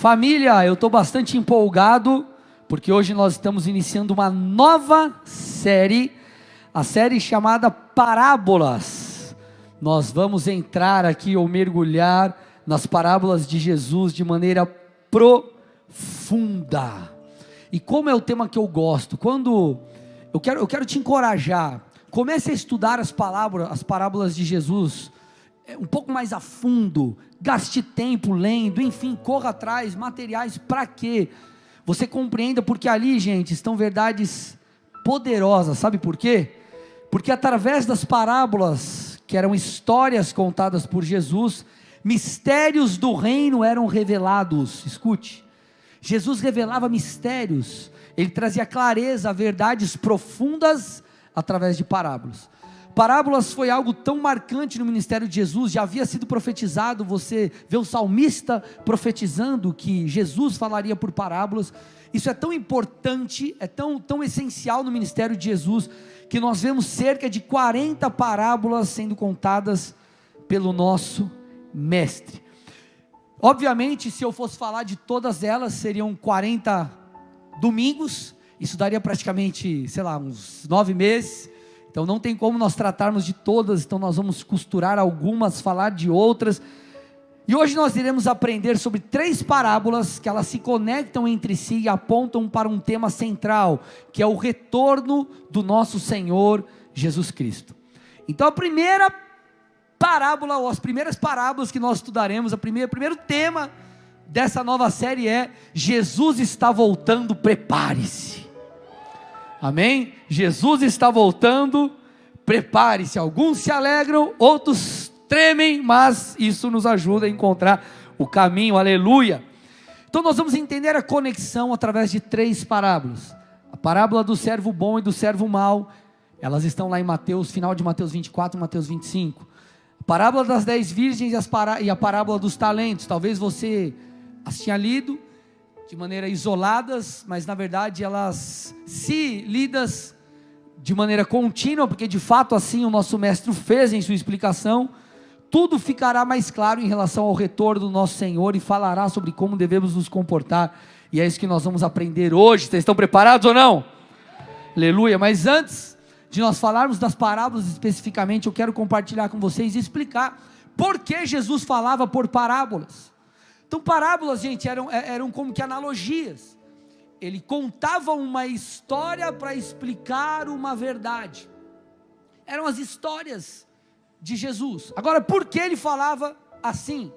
Família, eu estou bastante empolgado, porque hoje nós estamos iniciando uma nova série, a série chamada Parábolas. Nós vamos entrar aqui ou mergulhar nas parábolas de Jesus de maneira profunda. E como é o tema que eu gosto, quando eu quero te encorajar, comece a estudar as parábolas de Jesus um pouco mais a fundo, gaste tempo lendo, enfim, corra atrás, materiais, para que você compreenda, porque ali, gente, estão verdades poderosas, sabe por quê? Porque através das parábolas, que eram histórias contadas por Jesus, mistérios do reino eram revelados. Escute, Jesus revelava mistérios, ele trazia clareza, verdades profundas através de parábolas. Parábolas foi algo tão marcante no ministério de Jesus, já havia sido profetizado, você vê o salmista profetizando que Jesus falaria por parábolas. Isso é tão importante, é tão essencial no ministério de Jesus, que nós vemos cerca de 40 parábolas sendo contadas pelo nosso mestre. Obviamente, se eu fosse falar de todas elas, seriam 40 domingos, isso daria praticamente, uns 9 meses, então não tem como nós tratarmos de todas, então nós vamos costurar algumas, falar de outras, e hoje nós iremos aprender sobre 3 parábolas, que elas se conectam entre si e apontam para um tema central, que é o retorno do nosso Senhor Jesus Cristo. Então a primeira parábola, ou as primeiras parábolas que nós estudaremos, primeiro tema dessa nova série é: Jesus está voltando, prepare-se. Amém? Jesus está voltando, prepare-se. Alguns se alegram, outros tremem, mas isso nos ajuda a encontrar o caminho, aleluia. Então nós vamos entender a conexão através de 3 parábolas. A parábola do servo bom e do servo mau, elas estão lá em Mateus, final de Mateus 24 e Mateus 25. A parábola das 10 virgens e a parábola dos talentos, talvez você as tinha lido de maneira isoladas, mas na verdade elas, se lidas de maneira contínua, porque de fato assim o nosso mestre fez em sua explicação, tudo ficará mais claro em relação ao retorno do nosso Senhor, e falará sobre como devemos nos comportar, e é isso que nós vamos aprender hoje. Vocês estão preparados ou não? Aleluia. Mas antes de nós falarmos das parábolas especificamente, eu quero compartilhar com vocês e explicar por que Jesus falava por parábolas. Então parábolas, gente, eram como que analogias. Ele contava uma história para explicar uma verdade. Eram as histórias de Jesus. Agora, por que ele falava assim?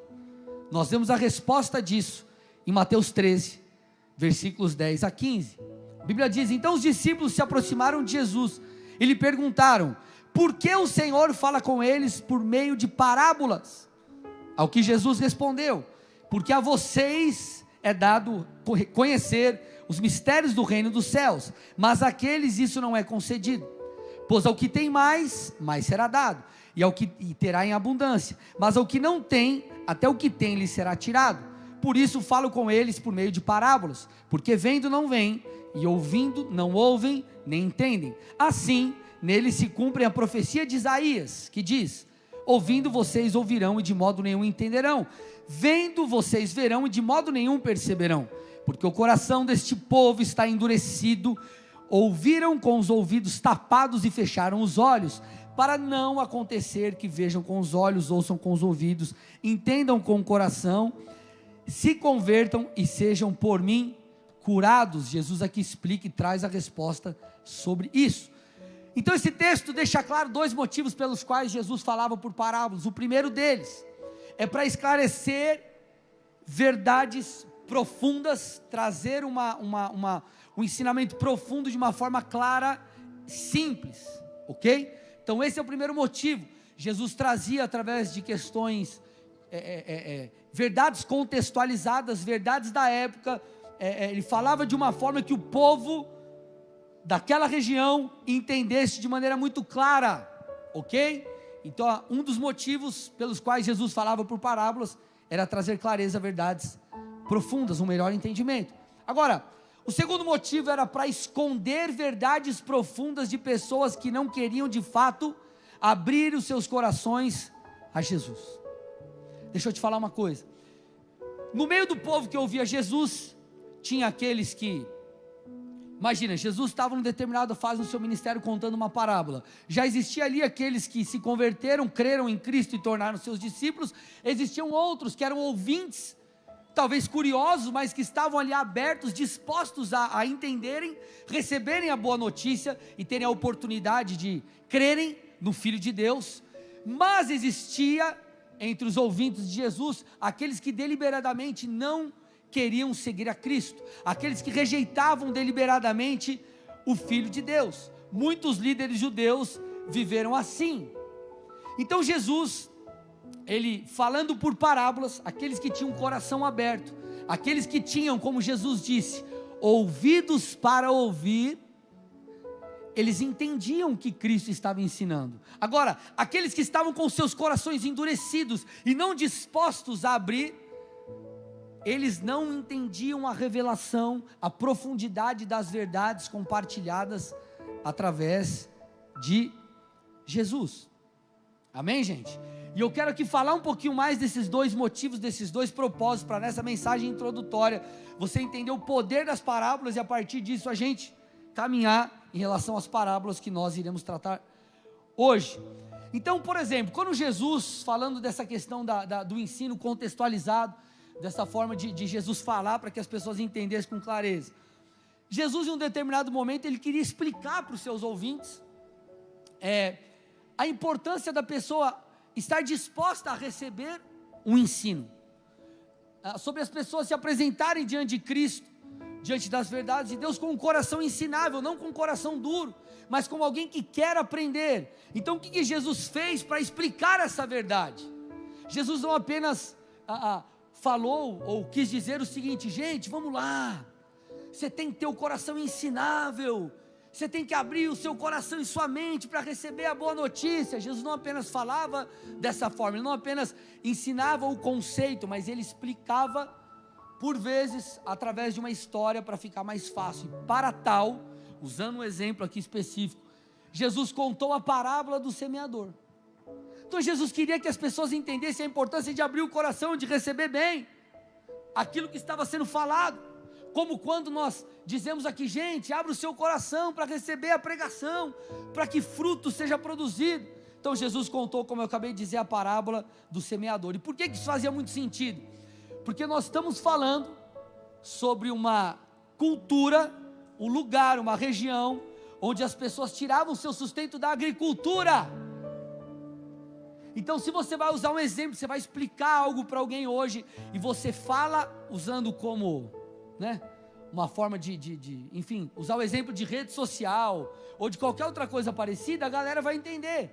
Nós vemos a resposta disso em Mateus 13, versículos 10 a 15. A Bíblia diz: então os discípulos se aproximaram de Jesus e lhe perguntaram: por que o Senhor fala com eles por meio de parábolas? Ao que Jesus respondeu: porque a vocês é dado conhecer os mistérios do reino dos céus, mas àqueles isso não é concedido. Pois ao que tem mais será dado, e terá em abundância, mas ao que não tem, até o que tem lhe será tirado. Por isso falo com eles por meio de parábolas, porque vendo não veem, e ouvindo não ouvem, nem entendem. Assim, nele se cumpre a profecia de Isaías, que diz: ouvindo vocês ouvirão e de modo nenhum entenderão, vendo vocês verão e de modo nenhum perceberão, porque o coração deste povo está endurecido, ouviram com os ouvidos tapados e fecharam os olhos, para não acontecer que vejam com os olhos, ouçam com os ouvidos, entendam com o coração, se convertam e sejam por mim curados. Jesus aqui explica e traz a resposta sobre isso. Então esse texto deixa claro 2 motivos pelos quais Jesus falava por parábolas. O primeiro deles é para esclarecer verdades profundas, trazer um ensinamento profundo de uma forma clara, simples, ok? Então esse é o primeiro motivo. Jesus trazia através de questões, verdades contextualizadas, verdades da época, ele falava de uma forma que o povo daquela região entendesse de maneira muito clara, ok? Então um dos motivos pelos quais Jesus falava por parábolas era trazer clareza a verdades profundas, um melhor entendimento. Agora, o segundo motivo era para esconder verdades profundas de pessoas que não queriam de fato abrir os seus corações a Jesus. Deixa eu te falar uma coisa: No meio do povo que ouvia Jesus, tinha aqueles que, imagina, Jesus estava em determinada fase do seu ministério contando uma parábola. Já existia ali aqueles que se converteram, creram em Cristo e tornaram seus discípulos. Existiam outros que eram ouvintes, talvez curiosos, mas que estavam ali abertos, dispostos a entenderem, receberem a boa notícia e terem a oportunidade de crerem no Filho de Deus. Mas existia entre os ouvintes de Jesus aqueles que deliberadamente não queriam seguir a Cristo, aqueles que rejeitavam deliberadamente o Filho de Deus. Muitos líderes judeus viveram assim. Então Jesus, ele falando por parábolas, aqueles que tinham o coração aberto, aqueles que tinham, como Jesus disse, ouvidos para ouvir, eles entendiam o que Cristo estava ensinando. Agora, aqueles que estavam com seus corações endurecidos e não dispostos a abrir, eles não entendiam a revelação, a profundidade das verdades compartilhadas através de Jesus. Amém, gente? E eu quero aqui falar um pouquinho mais desses dois motivos, desses dois propósitos, para nessa mensagem introdutória, você entender o poder das parábolas e a partir disso a gente caminhar em relação às parábolas que nós iremos tratar hoje. Então, por exemplo, quando Jesus, falando dessa questão do ensino contextualizado, dessa forma de Jesus falar para que as pessoas entendessem com clareza, Jesus em um determinado momento, ele queria explicar para os seus ouvintes a importância da pessoa estar disposta a receber um ensino, sobre as pessoas se apresentarem diante de Cristo, diante das verdades de Deus, com um coração ensinável, não com um coração duro, mas como alguém que quer aprender. Então o que Jesus fez para explicar essa verdade? Jesus não apenas falou ou quis dizer o seguinte: gente, vamos lá, você tem que ter o coração ensinável, você tem que abrir o seu coração e sua mente para receber a boa notícia. Jesus não apenas falava dessa forma, ele não apenas ensinava o conceito, mas ele explicava, por vezes, através de uma história para ficar mais fácil. Para tal, usando um exemplo aqui específico, Jesus contou a parábola do semeador. Então Jesus queria que as pessoas entendessem a importância de abrir o coração, de receber bem aquilo que estava sendo falado. Como quando nós dizemos aqui: gente, abre o seu coração para receber a pregação, para que fruto seja produzido. Então Jesus contou, como eu acabei de dizer, a parábola do semeador. E por que isso fazia muito sentido? Porque nós estamos falando sobre uma cultura, um lugar, uma região, onde as pessoas tiravam seu sustento da agricultura. Então, se você vai usar um exemplo, você vai explicar algo para alguém hoje, e você fala usando como, uma forma enfim, usar o exemplo de rede social, ou de qualquer outra coisa parecida, a galera vai entender.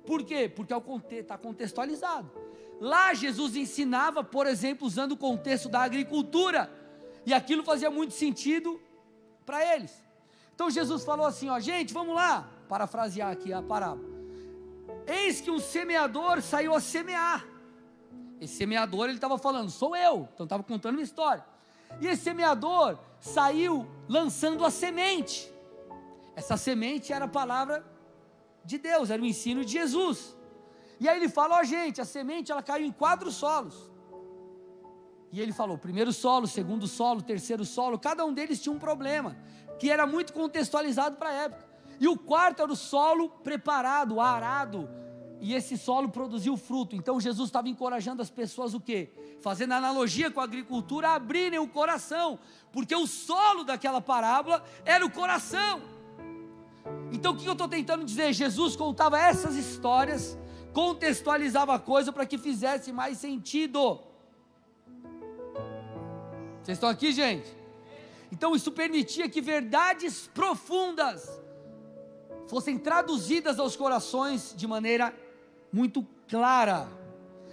Por quê? Porque está contextualizado. Lá Jesus ensinava, por exemplo, usando o contexto da agricultura, e aquilo fazia muito sentido para eles. Então Jesus falou assim: gente, vamos lá, parafrasear aqui a parábola. Eis que um semeador saiu a semear. Esse semeador, ele estava falando, sou eu, então estava contando uma história. E esse semeador saiu lançando a semente. Essa semente era a palavra de Deus, era o ensino de Jesus. E aí ele fala: gente, a semente ela caiu em 4 solos. E ele falou: primeiro solo, segundo solo, terceiro solo. Cada um deles tinha um problema, que era muito contextualizado para a época. E o quarto era o solo preparado, arado, e esse solo produziu fruto. Então Jesus estava encorajando as pessoas o quê? Fazendo analogia com a agricultura, a abrirem o coração, porque o solo daquela parábola era o coração. Então o que eu estou tentando dizer? Jesus contava essas histórias, contextualizava a coisa para que fizesse mais sentido. Vocês estão aqui, gente? Então isso permitia que verdades profundas fossem traduzidas aos corações de maneira muito clara.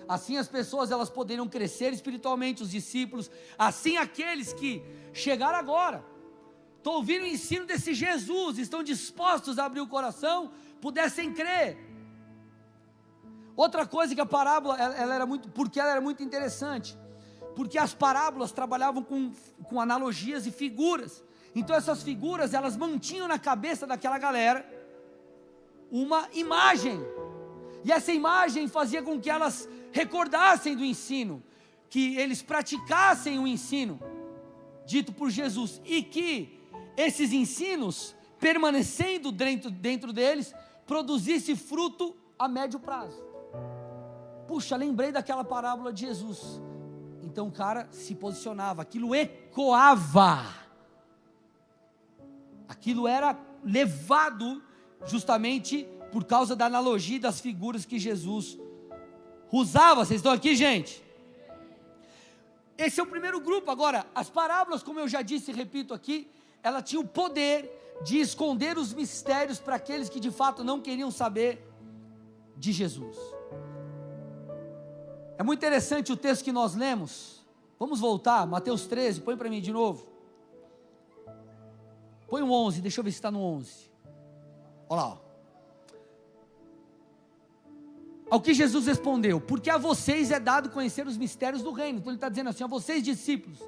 Assim as pessoas elas poderiam crescer espiritualmente, os discípulos, assim aqueles que chegaram agora, estão ouvindo o ensino desse Jesus, estão dispostos a abrir o coração, pudessem crer. Outra coisa que a parábola, ela era muito interessante, porque as parábolas trabalhavam com analogias e figuras. Então essas figuras, elas mantinham na cabeça daquela galera uma imagem, e essa imagem fazia com que elas recordassem do ensino, que eles praticassem o ensino dito por Jesus, e que esses ensinos, permanecendo dentro deles, produzisse fruto a médio prazo. Puxa, lembrei daquela parábola de Jesus. Então o cara se posicionava, aquilo ecoava, aquilo era levado justamente por causa da analogia das figuras que Jesus usava. Vocês estão aqui, gente? Esse é o primeiro grupo. Agora, as parábolas, como eu já disse e repito aqui, ela tinha o poder de esconder os mistérios para aqueles que de fato não queriam saber de Jesus. É muito interessante o texto que nós lemos. Vamos voltar, Mateus 13, põe para mim de novo. Põe o 11, deixa eu ver se está no 11. Olha lá, ó. Ao que Jesus respondeu: porque a vocês é dado conhecer os mistérios do reino. Então ele está dizendo assim: a vocês discípulos,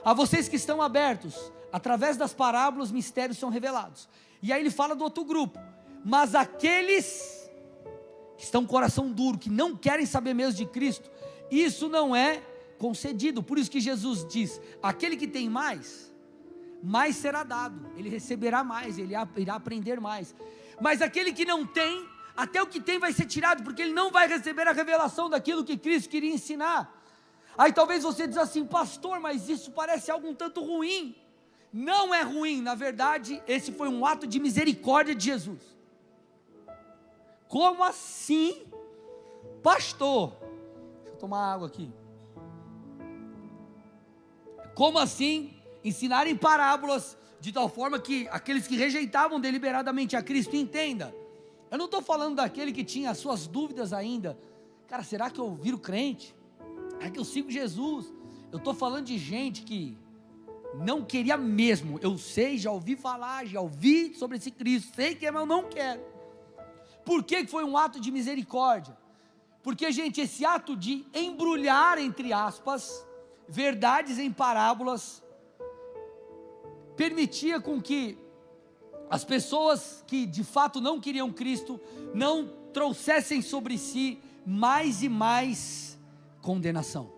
a vocês que estão abertos, através das parábolas, mistérios são revelados. E aí ele fala do outro grupo: mas aqueles que estão com o coração duro, que não querem saber mesmo de Cristo, isso não é concedido. Por isso que Jesus diz: aquele que tem mais será dado, ele receberá mais, ele irá aprender mais. Mas aquele que não tem, até o que tem vai ser tirado, porque ele não vai receber a revelação daquilo que Cristo queria ensinar. Aí talvez você diz assim: pastor, mas isso parece algo um tanto ruim. Não é ruim, na verdade, esse foi um ato de misericórdia de Jesus. Como assim, pastor? Deixa eu tomar água aqui. Como assim ensinarem parábolas de tal forma que aqueles que rejeitavam deliberadamente a Cristo entendam? Eu não estou falando daquele que tinha as suas dúvidas ainda. Cara, será que eu viro crente? É que eu sigo Jesus? Eu estou falando de gente que não queria mesmo. Eu sei, já ouvi falar, já ouvi sobre esse Cristo, sei que é, mas eu não quero. Por que foi um ato de misericórdia? Porque, gente, esse ato de embrulhar, entre aspas, verdades em parábolas, permitia com que as pessoas que de fato não queriam Cristo, não trouxessem sobre si mais e mais condenação.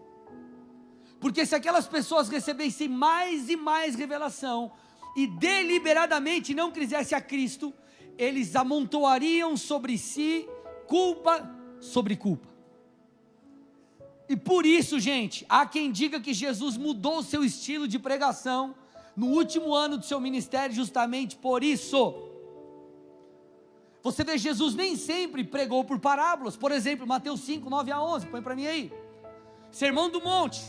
Porque se aquelas pessoas recebessem mais e mais revelação, e deliberadamente não quisessem a Cristo, eles amontoariam sobre si culpa sobre culpa. E por isso, gente, há quem diga que Jesus mudou o seu estilo de pregação no último ano do seu ministério, justamente por isso. Você vê, Jesus nem sempre pregou por parábolas. Por exemplo, Mateus 5, 9 a 11, põe para mim aí. Sermão do Monte.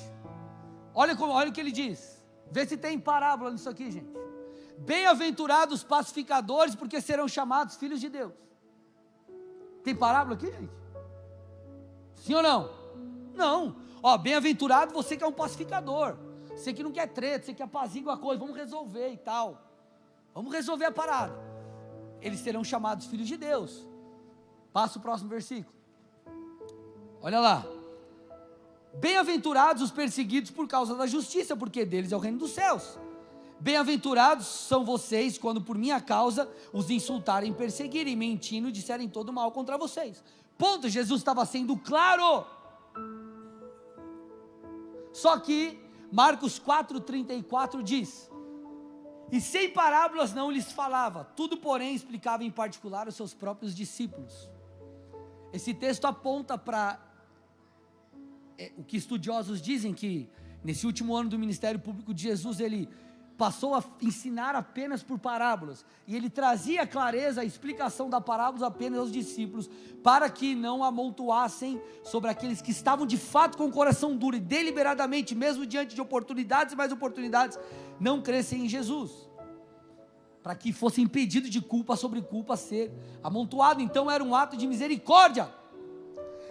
Olha o que ele diz. Vê se tem parábola nisso aqui, gente. Bem-aventurados os pacificadores, porque serão chamados filhos de Deus. Tem parábola aqui, gente? Sim ou não? Não. Ó, bem-aventurado você que é um pacificador. Você que não quer treta, você que apazigua a coisa, vamos resolver e tal. Vamos resolver a parada. Eles serão chamados filhos de Deus. Passa o próximo versículo. Olha lá. Bem-aventurados os perseguidos por causa da justiça, porque deles é o reino dos céus. Bem-aventurados são vocês quando por minha causa os insultarem, perseguirem, mentindo e disserem todo mal contra vocês. Ponto. Jesus estava sendo claro. Só que Marcos 4,34 diz: e sem parábolas não lhes falava, tudo porém explicava em particular aos seus próprios discípulos. Esse texto aponta para o que estudiosos dizem, que nesse último ano do ministério público de Jesus, ele passou a ensinar apenas por parábolas, e ele trazia clareza, a explicação da parábola apenas aos discípulos, para que não amontoassem sobre aqueles que estavam de fato com o coração duro, e deliberadamente, mesmo diante de oportunidades e mais oportunidades, não crescem em Jesus, para que fosse impedido de culpa sobre culpa ser amontoado. Então era um ato de misericórdia.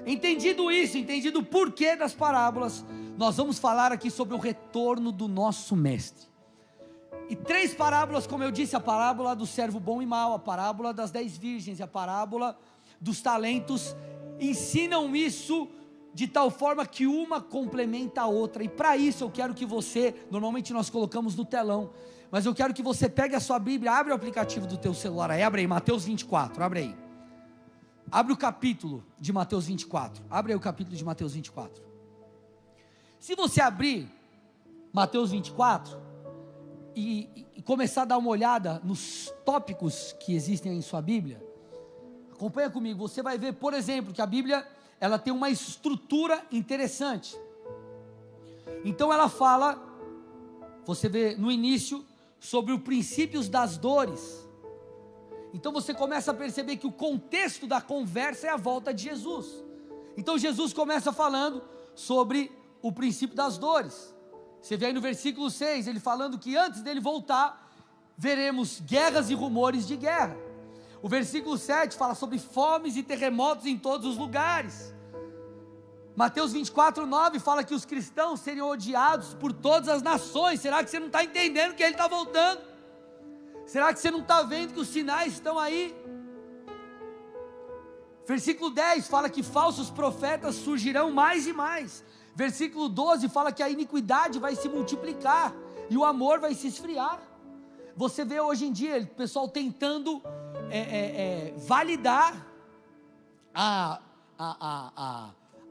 Entendido isso, entendido o porquê das parábolas, nós vamos falar aqui sobre o retorno do nosso mestre. E 3 parábolas, como eu disse: a parábola do servo bom e mau, a parábola das 10 virgens e a parábola dos talentos, ensinam isso de tal forma que uma complementa a outra. E para isso eu quero que você, normalmente nós colocamos no telão, mas eu quero que você pegue a sua Bíblia, abre o aplicativo do teu celular aí, abre aí, Mateus 24, abre aí. Abre o capítulo de Mateus 24, abre aí o capítulo de Mateus 24. Se você abrir Mateus 24 e começar a dar uma olhada nos tópicos que existem em sua Bíblia, acompanha comigo, você vai ver, por exemplo, que a Bíblia, ela tem uma estrutura interessante. Então ela fala, você vê no início, sobre os princípios das dores. Então você começa a perceber que o contexto da conversa é a volta de Jesus. Então Jesus começa falando sobre o princípio das dores. Você vê aí no versículo 6, ele falando que antes dele voltar, veremos guerras e rumores de guerra. O versículo 7 fala sobre fomes e terremotos em todos os lugares. Mateus 24, 9 fala que os cristãos seriam odiados por todas as nações. Será que você não está entendendo que ele está voltando? Será que você não está vendo que os sinais estão aí? Versículo 10 fala que falsos profetas surgirão mais e mais. Versículo 12 fala que a iniquidade vai se multiplicar e o amor vai se esfriar. Você vê hoje em dia o pessoal tentando validar a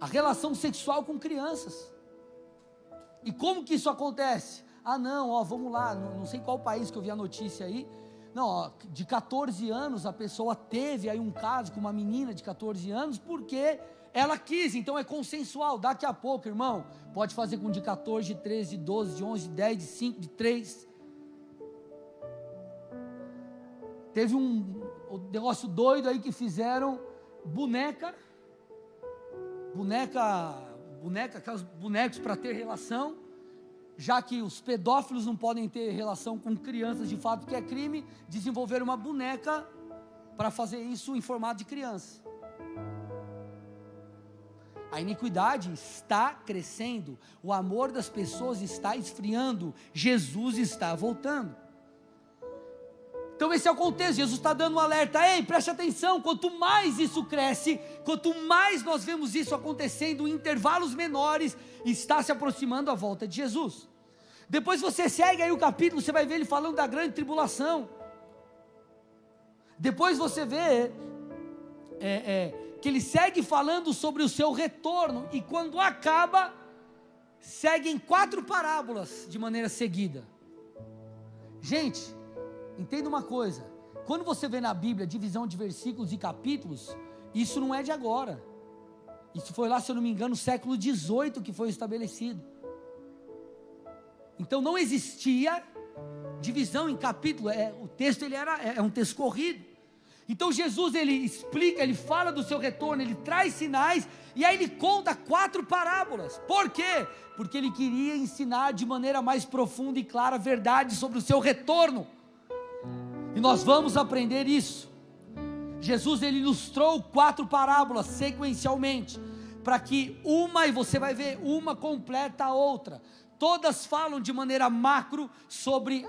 relação sexual com crianças. E como que isso acontece? Ah não, vamos lá, não sei qual país que eu vi a notícia aí, não, de 14 anos a pessoa teve aí um caso com uma menina de 14 anos, porque ela quis, então é consensual. Daqui a pouco, irmão, pode fazer com de 14, de 13, de 12, de 11, de 10, de 5, de 3. Teve um negócio doido aí que fizeram aqueles bonecos para ter relação, já que os pedófilos não podem ter relação com crianças de fato, que é crime, desenvolveram uma boneca para fazer isso em formato de criança. A iniquidade está crescendo, o amor das pessoas está esfriando, Jesus está voltando. Então esse é o contexto, Jesus está dando um alerta, ei, preste atenção, quanto mais isso cresce, quanto mais nós vemos isso acontecendo em intervalos menores, está se aproximando a volta de Jesus. Depois você segue aí o capítulo, você vai ver ele falando da grande tribulação. Depois você vê que ele segue falando sobre o seu retorno, e quando acaba, seguem 4 parábolas de maneira seguida. Gente, entenda uma coisa, quando você vê na Bíblia divisão de versículos e capítulos, isso não é de agora, isso foi lá, se eu não me engano, no século 18 que foi estabelecido. Então não existia divisão em capítulo, o texto é um texto corrido. Então Jesus, ele explica, ele fala do seu retorno, ele traz sinais, e aí ele conta 4 parábolas. Por quê? Porque ele queria ensinar de maneira mais profunda e clara a verdade sobre o seu retorno. E nós vamos aprender isso. Jesus, ele ilustrou 4 parábolas sequencialmente, para que e você vai ver, uma completa a outra. Todas falam de maneira macro sobre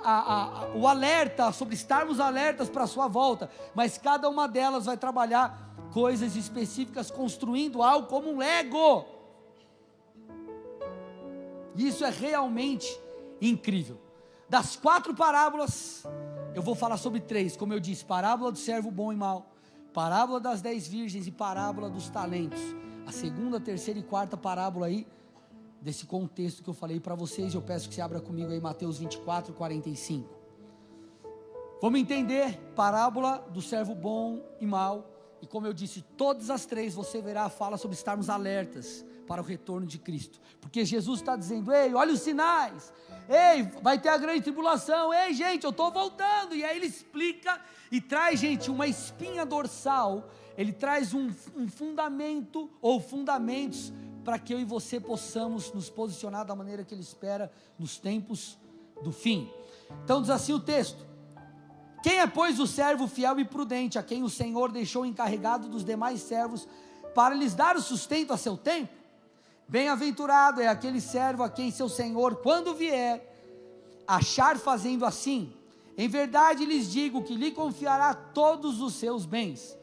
o alerta, sobre estarmos alertas para a sua volta, mas cada uma delas vai trabalhar coisas específicas, construindo algo como um Lego. Isso é realmente incrível. Das 4 parábolas, eu vou falar sobre 3, como eu disse: parábola do servo bom e mau, parábola das 10 virgens e parábola dos talentos. A segunda, terceira e quarta parábola aí, desse contexto que eu falei para vocês, eu peço que você abra comigo aí Mateus 24, 45. Vamos entender, parábola do servo bom e mau, e como eu disse, todas as 3 você verá, fala sobre estarmos alertas para o retorno de Cristo, porque Jesus está dizendo, ei, olha os sinais, ei, vai ter a grande tribulação, ei gente, eu estou voltando, e aí ele explica, e traz gente, uma espinha dorsal, ele traz um fundamento, ou fundamentos, para que eu e você possamos nos posicionar da maneira que ele espera, nos tempos do fim. Então diz assim o texto: quem é pois o servo fiel e prudente, a quem o Senhor deixou encarregado dos demais servos, para lhes dar o sustento a seu tempo? Bem-aventurado é aquele servo a quem seu Senhor, quando vier, achar fazendo assim. Em verdade lhes digo que lhe confiará todos os seus bens.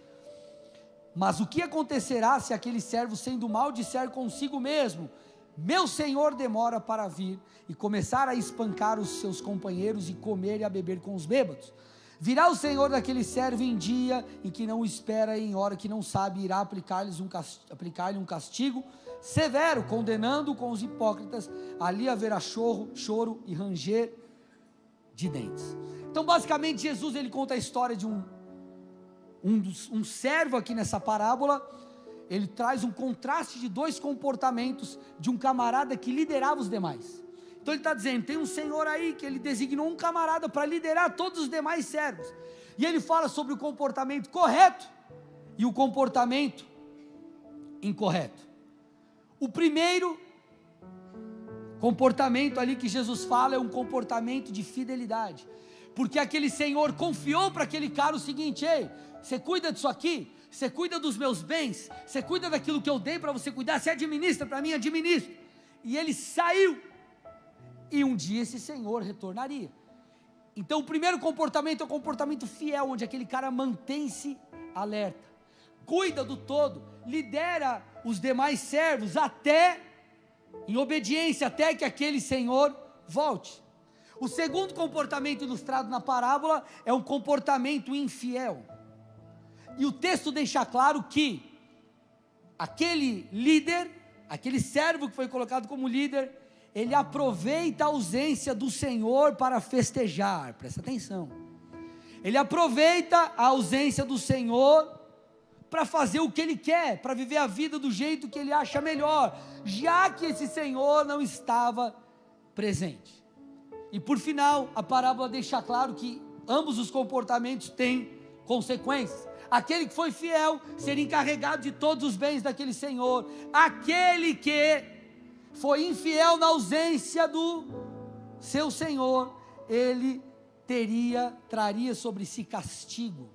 Mas o que acontecerá se aquele servo, sendo mau, disser consigo mesmo, meu senhor demora para vir, e começar a espancar os seus companheiros, e comer e a beber com os bêbados? Virá o Senhor daquele servo em dia em que não o espera, e em hora que não sabe, irá aplicar-lhe um castigo severo, condenando-o com os hipócritas. Ali haverá choro e ranger de dentes. Então basicamente Jesus, ele conta a história de um servo aqui nessa parábola. Ele traz um contraste de dois comportamentos de um camarada que liderava os demais. Então ele está dizendo, tem um senhor aí que ele designou um camarada para liderar todos os demais servos, e ele fala sobre o comportamento correto e o comportamento incorreto. O primeiro comportamento ali que Jesus fala é um comportamento de fidelidade, porque aquele senhor confiou para aquele cara o seguinte: ei, você cuida disso aqui, você cuida dos meus bens, você cuida daquilo que eu dei para você cuidar, você administra para mim, administra. E ele saiu, e um dia esse senhor retornaria. Então o primeiro comportamento é o comportamento fiel, onde aquele cara mantém-se alerta, cuida do todo, lidera os demais servos até, em obediência, até que aquele senhor volte. O segundo comportamento ilustrado na parábola é um comportamento infiel, e o texto deixa claro que aquele líder, aquele servo que foi colocado como líder, ele aproveita a ausência do Senhor para festejar. Presta atenção, ele aproveita a ausência do Senhor para fazer o que ele quer, para viver a vida do jeito que ele acha melhor, já que esse Senhor não estava presente. E por final, a parábola deixa claro que ambos os comportamentos têm consequências. Aquele que foi fiel seria encarregado de todos os bens daquele senhor. Aquele que foi infiel na ausência do seu senhor, ele traria sobre si castigo.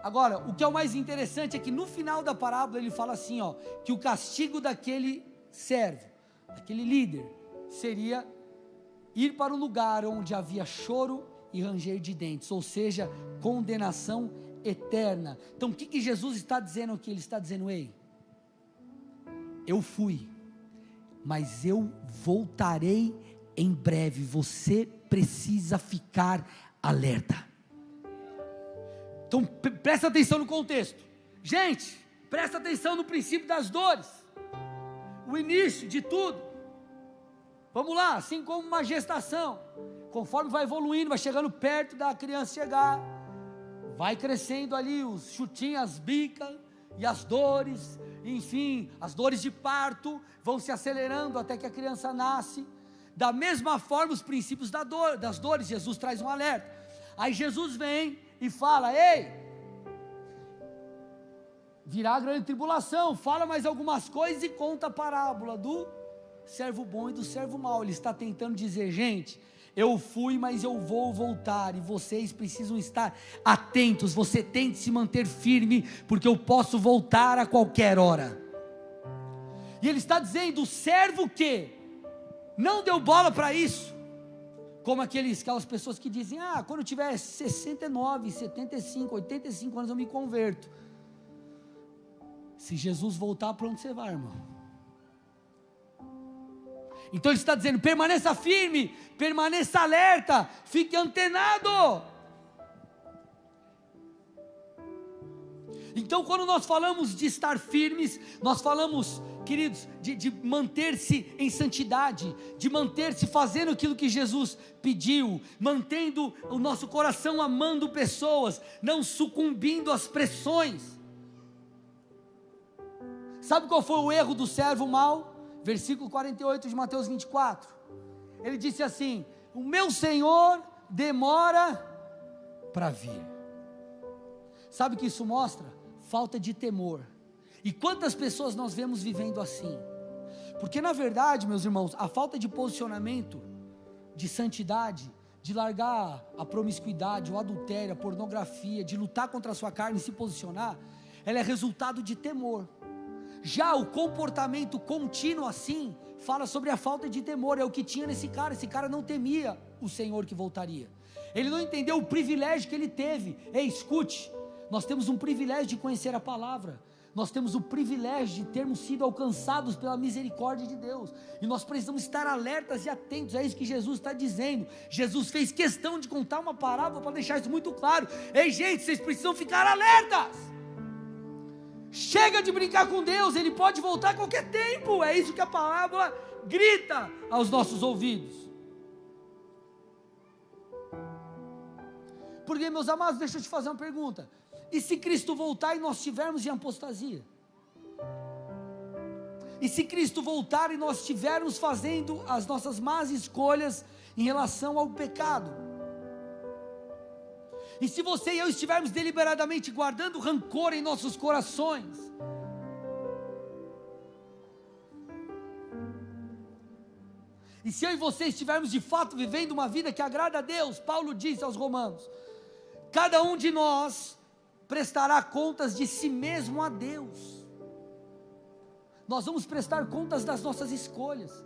Agora, o que é o mais interessante é que no final da parábola ele fala assim, que o castigo daquele servo, daquele líder, seria ir para um lugar onde havia choro e ranger de dentes, ou seja, condenação eterna. Então o que Jesus está dizendo aqui? Ele está dizendo: ei, eu fui, mas eu voltarei em breve, você precisa ficar alerta. Então presta atenção no contexto, gente, presta atenção no princípio das dores, o início de tudo. Vamos lá, assim como uma gestação, conforme vai evoluindo, vai chegando perto da criança chegar, vai crescendo ali os chutinhos, as bicas e as dores, enfim, as dores de parto vão se acelerando até que a criança nasce. Da mesma forma, os princípios das dores, Jesus traz um alerta. Aí Jesus vem e fala: ei, virá a grande tribulação, fala mais algumas coisas e conta a parábola do servo bom e do servo mau. Ele está tentando dizer: gente, eu fui, mas eu vou voltar, e vocês precisam estar atentos, você tem que se manter firme, porque eu posso voltar a qualquer hora. E ele está dizendo: o servo que não deu bola para isso, como aquelas pessoas que dizem: quando eu tiver 69, 75, 85 anos eu me converto. Se Jesus voltar, para onde você vai, irmão? Então ele está dizendo: permaneça firme, permaneça alerta, fique antenado. Então quando nós falamos de estar firmes, nós falamos, queridos, de manter-se em santidade, de manter-se fazendo aquilo que Jesus pediu, mantendo o nosso coração amando pessoas, não sucumbindo às pressões. Sabe qual foi o erro do servo mau? Versículo 48 de Mateus 24, ele disse assim: o meu Senhor demora para vir. Sabe o que isso mostra? Falta de temor. E quantas pessoas nós vemos vivendo assim? Porque na verdade, meus irmãos, a falta de posicionamento, de santidade, de largar a promiscuidade, o adultério, a pornografia, de lutar contra a sua carne e se posicionar, ela é resultado de temor. Já o comportamento contínuo assim, fala sobre a falta de temor. É o que tinha nesse cara. Esse cara não temia o Senhor que voltaria, ele não entendeu o privilégio que ele teve. Ei, escute, nós temos um privilégio de conhecer a palavra, nós temos o privilégio de termos sido alcançados pela misericórdia de Deus, e nós precisamos estar alertas e atentos. É isso que Jesus está dizendo. Jesus fez questão de contar uma parábola para deixar isso muito claro. Ei gente, vocês precisam ficar alertas, chega de brincar com Deus, Ele pode voltar a qualquer tempo. É isso que a parábola grita aos nossos ouvidos. Porque, meus amados, deixa eu te fazer uma pergunta: e se Cristo voltar e nós estivermos em apostasia? E se Cristo voltar e nós estivermos fazendo as nossas más escolhas em relação ao pecado? E se você e eu estivermos deliberadamente guardando rancor em nossos corações? E se eu e você estivermos de fato vivendo uma vida que agrada a Deus? Paulo disse aos Romanos: cada um de nós prestará contas de si mesmo a Deus. Nós vamos prestar contas das nossas escolhas.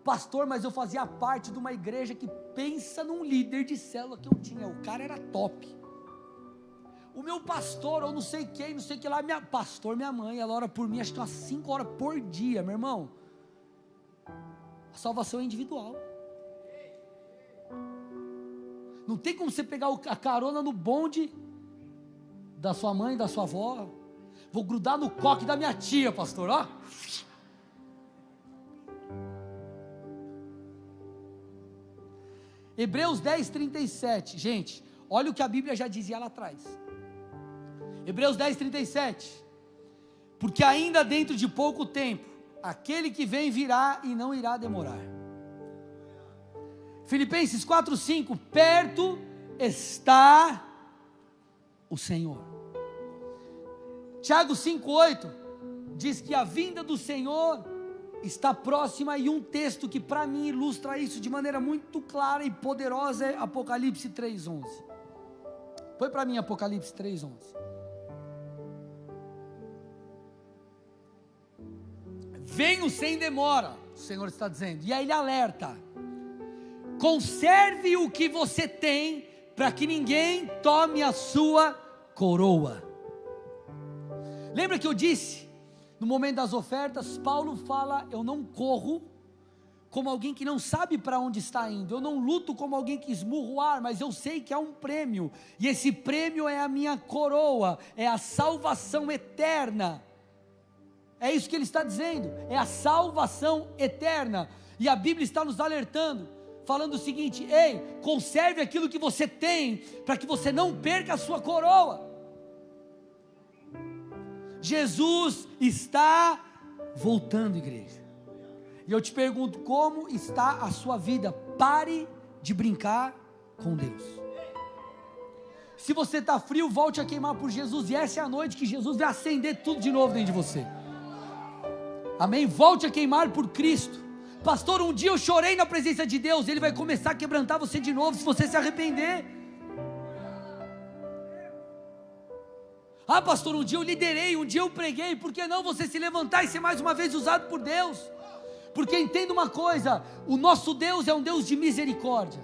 Pastor, mas eu fazia parte de uma igreja que, pensa num líder de célula que eu tinha, o cara era top. O meu pastor, ou não sei quem, não sei o que lá, minha mãe, ela ora por mim, acho que umas 5 horas por dia, meu irmão. A salvação é individual. Não tem como você pegar a carona no bonde da sua mãe, da sua avó. Vou grudar no coque da minha tia, pastor, ó. Hebreus 10, 37, gente, olha o que a Bíblia já dizia lá atrás. Hebreus 10, 37, porque ainda dentro de pouco tempo, aquele que vem virá e não irá demorar. Filipenses 4, 5, perto está o Senhor. Tiago 5, 8, diz que a vinda do Senhor está próxima, e um texto que para mim ilustra isso de maneira muito clara e poderosa é Apocalipse 3:11. Põe para mim Apocalipse 3:11. Venho sem demora, o Senhor está dizendo, e aí Ele alerta: conserve o que você tem, para que ninguém tome a sua coroa. Lembra que eu disse, no momento das ofertas, Paulo fala: eu não corro como alguém que não sabe para onde está indo, eu não luto como alguém que esmurra o ar, mas eu sei que há um prêmio, e esse prêmio é a minha coroa, é a salvação eterna. É isso que ele está dizendo, é a salvação eterna. E a Bíblia está nos alertando, falando o seguinte: ei, conserve aquilo que você tem, para que você não perca a sua coroa. Jesus está voltando, igreja. E eu te pergunto, como está a sua vida? Pare de brincar com Deus. Se você está frio, volte a queimar por Jesus, e essa é a noite que Jesus vai acender tudo de novo dentro de você. Amém? Volte a queimar por Cristo. Pastor, um dia eu chorei na presença de Deus. Ele vai começar a quebrantar você de novo, se você se arrepender. Ah, pastor, um dia eu liderei, um dia eu preguei. Por que não você se levantar e ser mais uma vez usado por Deus? Porque entenda uma coisa: o nosso Deus é um Deus de misericórdia.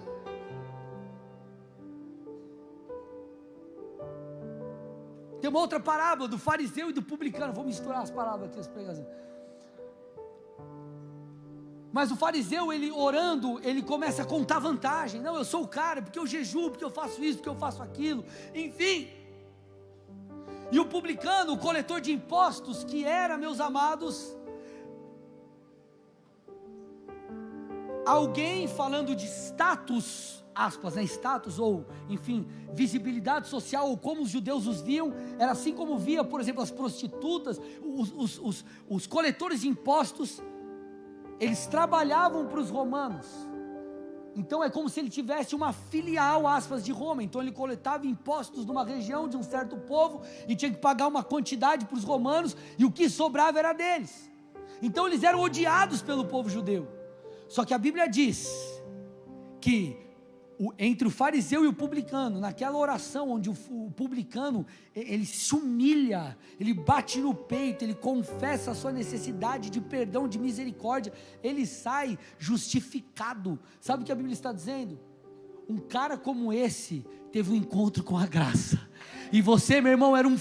Tem uma outra parábola do fariseu e do publicano. Vou misturar as parábolas aqui, as pregações. Mas o fariseu, ele orando, ele começa a contar vantagem. Não, eu sou o cara, porque eu jejuo, porque eu faço isso, porque eu faço aquilo, enfim. E o publicano, o coletor de impostos, que era, meus amados, alguém falando de status, aspas, né, status, ou enfim, visibilidade social, ou como os judeus os viam, era assim como via, por exemplo, as prostitutas, os coletores de impostos. Eles trabalhavam para os romanos, então é como se ele tivesse uma filial, aspas, de Roma. Então ele coletava impostos numa região de um certo povo, e tinha que pagar uma quantidade para os romanos, e o que sobrava era deles. Então eles eram odiados pelo povo judeu. Só que a Bíblia diz que entre o fariseu e o publicano, naquela oração onde o publicano, ele se humilha, ele bate no peito, ele confessa a sua necessidade de perdão, de misericórdia, ele sai justificado. Sabe o que a Bíblia está dizendo? Um cara como esse teve um encontro com a graça. E você, meu irmão, é um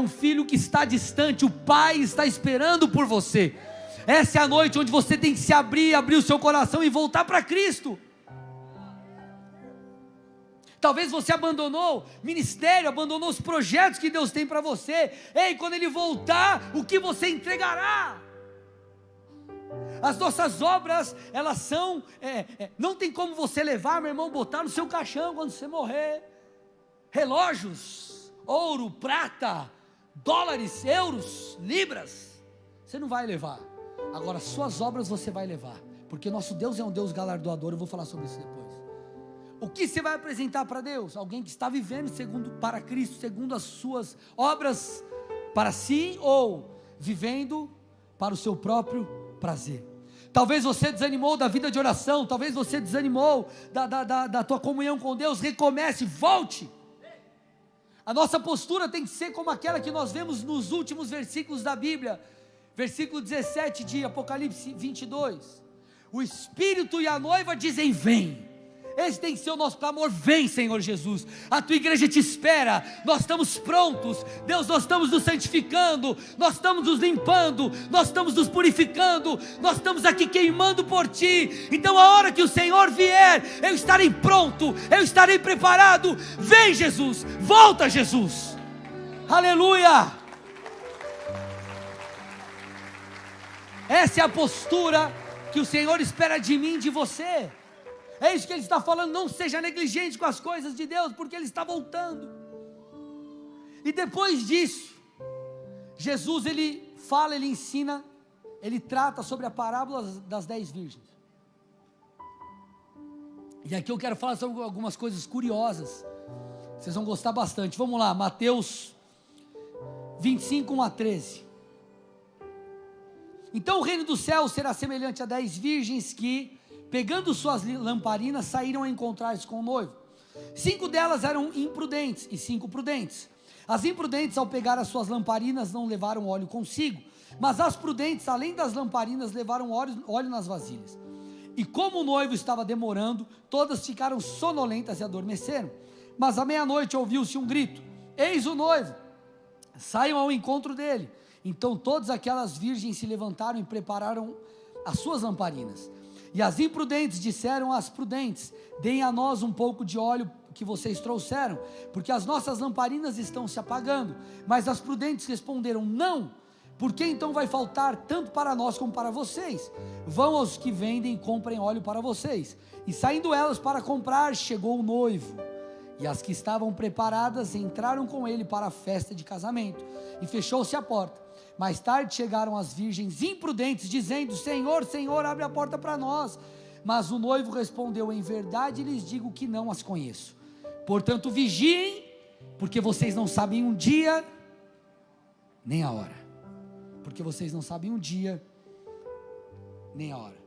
filho que está distante, o pai está esperando por você. Essa é a noite onde você tem que se abrir o seu coração e voltar para Cristo. Talvez você abandonou o ministério, abandonou os projetos que Deus tem para você. Ei, quando Ele voltar, o que você entregará? As nossas obras, elas são, não tem como você levar, meu irmão, botar no seu caixão quando você morrer. Relógios, ouro, prata, dólares, euros, libras, você não vai levar. Agora, suas obras você vai levar, porque nosso Deus é um Deus galardoador. Eu vou falar sobre isso depois. O que você vai apresentar para Deus? Alguém que está vivendo para Cristo, segundo as suas obras para si, ou vivendo para o seu próprio prazer. Talvez você desanimou da vida de oração, talvez você desanimou da tua comunhão com Deus. Recomece, volte. A nossa postura tem que ser como aquela que nós vemos nos últimos versículos da Bíblia, versículo 17 de Apocalipse 22, o Espírito e a noiva dizem: vem. Esse tem que ser o nosso clamor: vem, Senhor Jesus, a tua igreja te espera, nós estamos prontos. Deus, nós estamos nos santificando, nós estamos nos limpando, nós estamos nos purificando, nós estamos aqui queimando por ti. Então a hora que o Senhor vier, eu estarei pronto, eu estarei preparado. Vem, Jesus, volta, Jesus, aleluia. Essa é a postura que o Senhor espera de mim e de você. É isso que Ele está falando. Não seja negligente com as coisas de Deus, porque Ele está voltando. E depois disso, Jesus, Ele fala, Ele ensina, Ele trata sobre a parábola das 10 virgens. E aqui eu quero falar sobre algumas coisas curiosas, vocês vão gostar bastante. Vamos lá, Mateus 25, 1 a 13. Então o reino dos céus será semelhante a 10 virgens que, pegando suas lamparinas, saíram a encontrar-se com o noivo. 5 delas eram imprudentes e 5 prudentes. As imprudentes, ao pegar as suas lamparinas, não levaram óleo consigo, mas as prudentes, além das lamparinas, levaram óleo nas vasilhas. E como o noivo estava demorando, todas ficaram sonolentas e adormeceram. Mas à meia-noite ouviu-se um grito: eis o noivo, saiam ao encontro dele. Então todas aquelas virgens se levantaram e prepararam as suas lamparinas. E as imprudentes disseram às prudentes: deem a nós um pouco de óleo que vocês trouxeram, porque as nossas lamparinas estão se apagando. Mas as prudentes responderam: não, porque então vai faltar tanto para nós como para vocês? Vão aos que vendem e comprem óleo para vocês. E saindo elas para comprar, chegou o noivo. E as que estavam preparadas entraram com ele para a festa de casamento, e fechou-se a porta. Mais tarde chegaram as virgens imprudentes, dizendo: Senhor, Senhor, abre a porta para nós. Mas o noivo respondeu: em verdade lhes digo que não as conheço. Portanto vigiem, porque vocês não sabem um dia, nem a hora. Porque vocês não sabem um dia, nem a hora.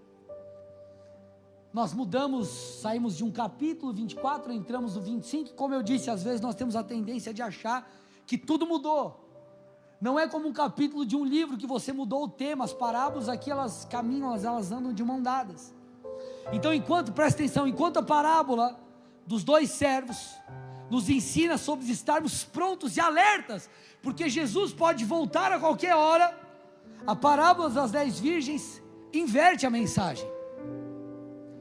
Nós mudamos, saímos de um capítulo 24, entramos no 25, como eu disse, às vezes nós temos a tendência de achar que tudo mudou. Não é como um capítulo de um livro que você mudou o tema. As parábolas aqui, elas caminham, elas andam de mão dadas. Então presta atenção, enquanto a parábola dos 2 servos nos ensina sobre estarmos prontos e alertas, porque Jesus pode voltar a qualquer hora, a parábola das 10 virgens inverte a mensagem.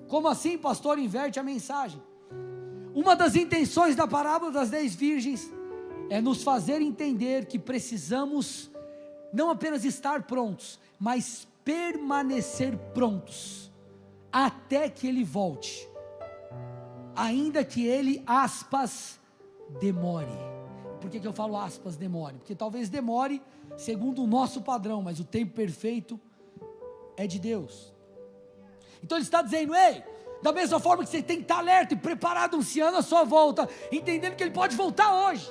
Como assim, pastor, inverte a mensagem? Uma das intenções da parábola das 10 virgens é nos fazer entender que precisamos não apenas estar prontos, mas permanecer prontos até que Ele volte, ainda que Ele, aspas, demore. Por que eu falo aspas, demore? Porque talvez demore segundo o nosso padrão, mas o tempo perfeito é de Deus. Então Ele está dizendo: ei, da mesma forma que você tem que estar alerta e preparado, anunciando a sua volta, entendendo que Ele pode voltar hoje.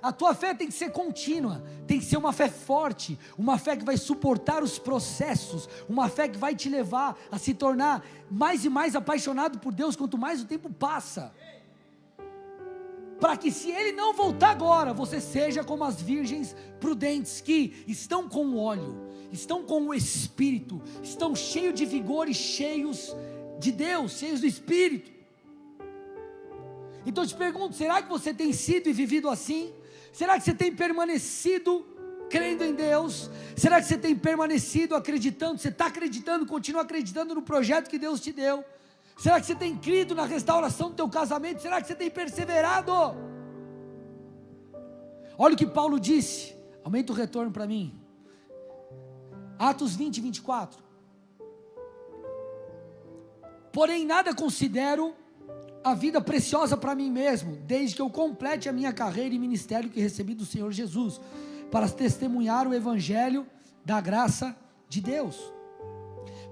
A tua fé tem que ser contínua, tem que ser uma fé forte, uma fé que vai suportar os processos, uma fé que vai te levar a se tornar mais e mais apaixonado por Deus quanto mais o tempo passa, para que, se Ele não voltar agora, você seja como as virgens prudentes que estão com o óleo, estão com o Espírito, estão cheios de vigor e cheios de Deus, cheios do Espírito. Então eu te pergunto, será que você tem sido e vivido assim? Será que você tem permanecido crendo em Deus? Será que você tem permanecido acreditando? Você está acreditando, continua acreditando no projeto que Deus te deu? Será que você tem crido na restauração do teu casamento? Será que você tem perseverado? Olha o que Paulo disse, aumenta o retorno para mim, Atos 20, 24, porém nada considero a vida preciosa para mim mesmo, desde que eu complete a minha carreira e ministério que recebi do Senhor Jesus, para testemunhar o evangelho da graça de Deus.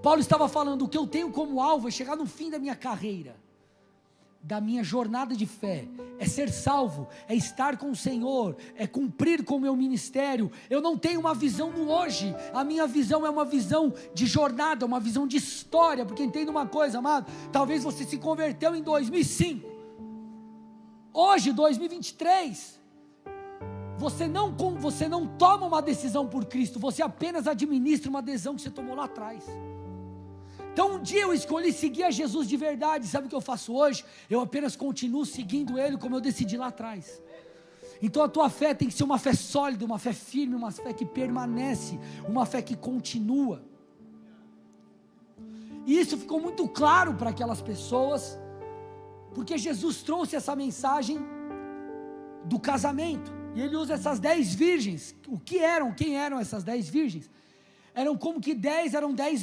Paulo estava falando, o que eu tenho como alvo é chegar no fim da minha carreira, da minha jornada de fé, é ser salvo, é estar com o Senhor, é cumprir com o meu ministério. Eu não tenho uma visão no hoje, a minha visão é uma visão de jornada, uma visão de história, porque entenda uma coisa, amado, talvez você se converteu em 2005, hoje, 2023, você não toma uma decisão por Cristo, você apenas administra uma decisão que você tomou lá atrás. Então um dia eu escolhi seguir a Jesus de verdade. Sabe o que eu faço hoje? Eu apenas continuo seguindo Ele como eu decidi lá atrás. Então a tua fé tem que ser uma fé sólida, uma fé firme, uma fé que permanece, uma fé que continua. E isso ficou muito claro para aquelas pessoas, porque Jesus trouxe essa mensagem do casamento, e Ele usa essas 10 virgens. Quem eram essas 10 virgens? Eram como que 10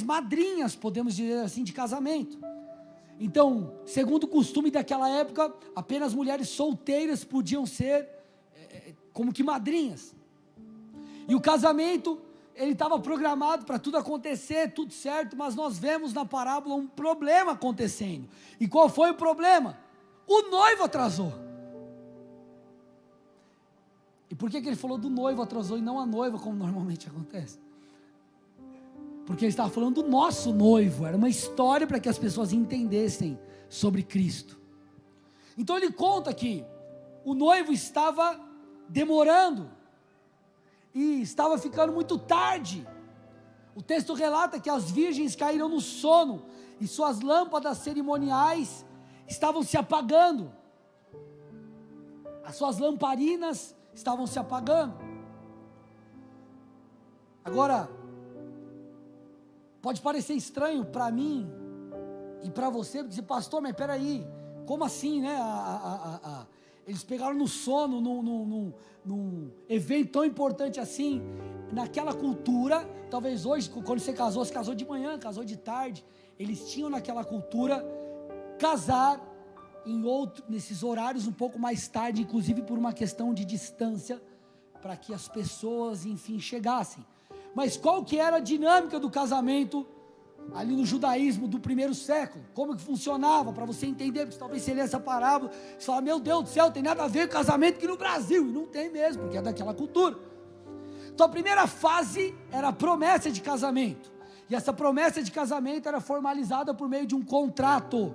madrinhas, podemos dizer assim, de casamento. Então, segundo o costume daquela época, apenas mulheres solteiras podiam ser como que madrinhas. E o casamento, ele estava programado para tudo acontecer, tudo certo, mas nós vemos na parábola um problema acontecendo. E qual foi o problema? O noivo atrasou. E por que ele falou do noivo atrasou e não a noiva, como normalmente acontece? Porque ele estava falando do nosso noivo, era uma história para que as pessoas entendessem sobre Cristo. Então ele conta que o noivo estava demorando, e estava ficando muito tarde. O texto relata que as virgens caíram no sono, e suas lâmpadas cerimoniais estavam se apagando, as suas lamparinas estavam se apagando. Agora, pode parecer estranho para mim e para você, porque pastor, mas peraí, como assim, né? Eles pegaram no sono, num evento tão importante assim, naquela cultura. Talvez hoje, quando você casou, se casou de manhã, casou de tarde, eles tinham naquela cultura casar nesses horários um pouco mais tarde, inclusive por uma questão de distância, para que as pessoas, enfim, chegassem. Mas qual que era a dinâmica do casamento ali no judaísmo do primeiro século? Como que funcionava? Para você entender, porque talvez você lê essa parábola, você fala, meu Deus do céu, tem nada a ver com casamento aqui no Brasil. E não tem mesmo, porque é daquela cultura. Então a primeira fase era a promessa de casamento, e essa promessa de casamento era formalizada por meio de um contrato.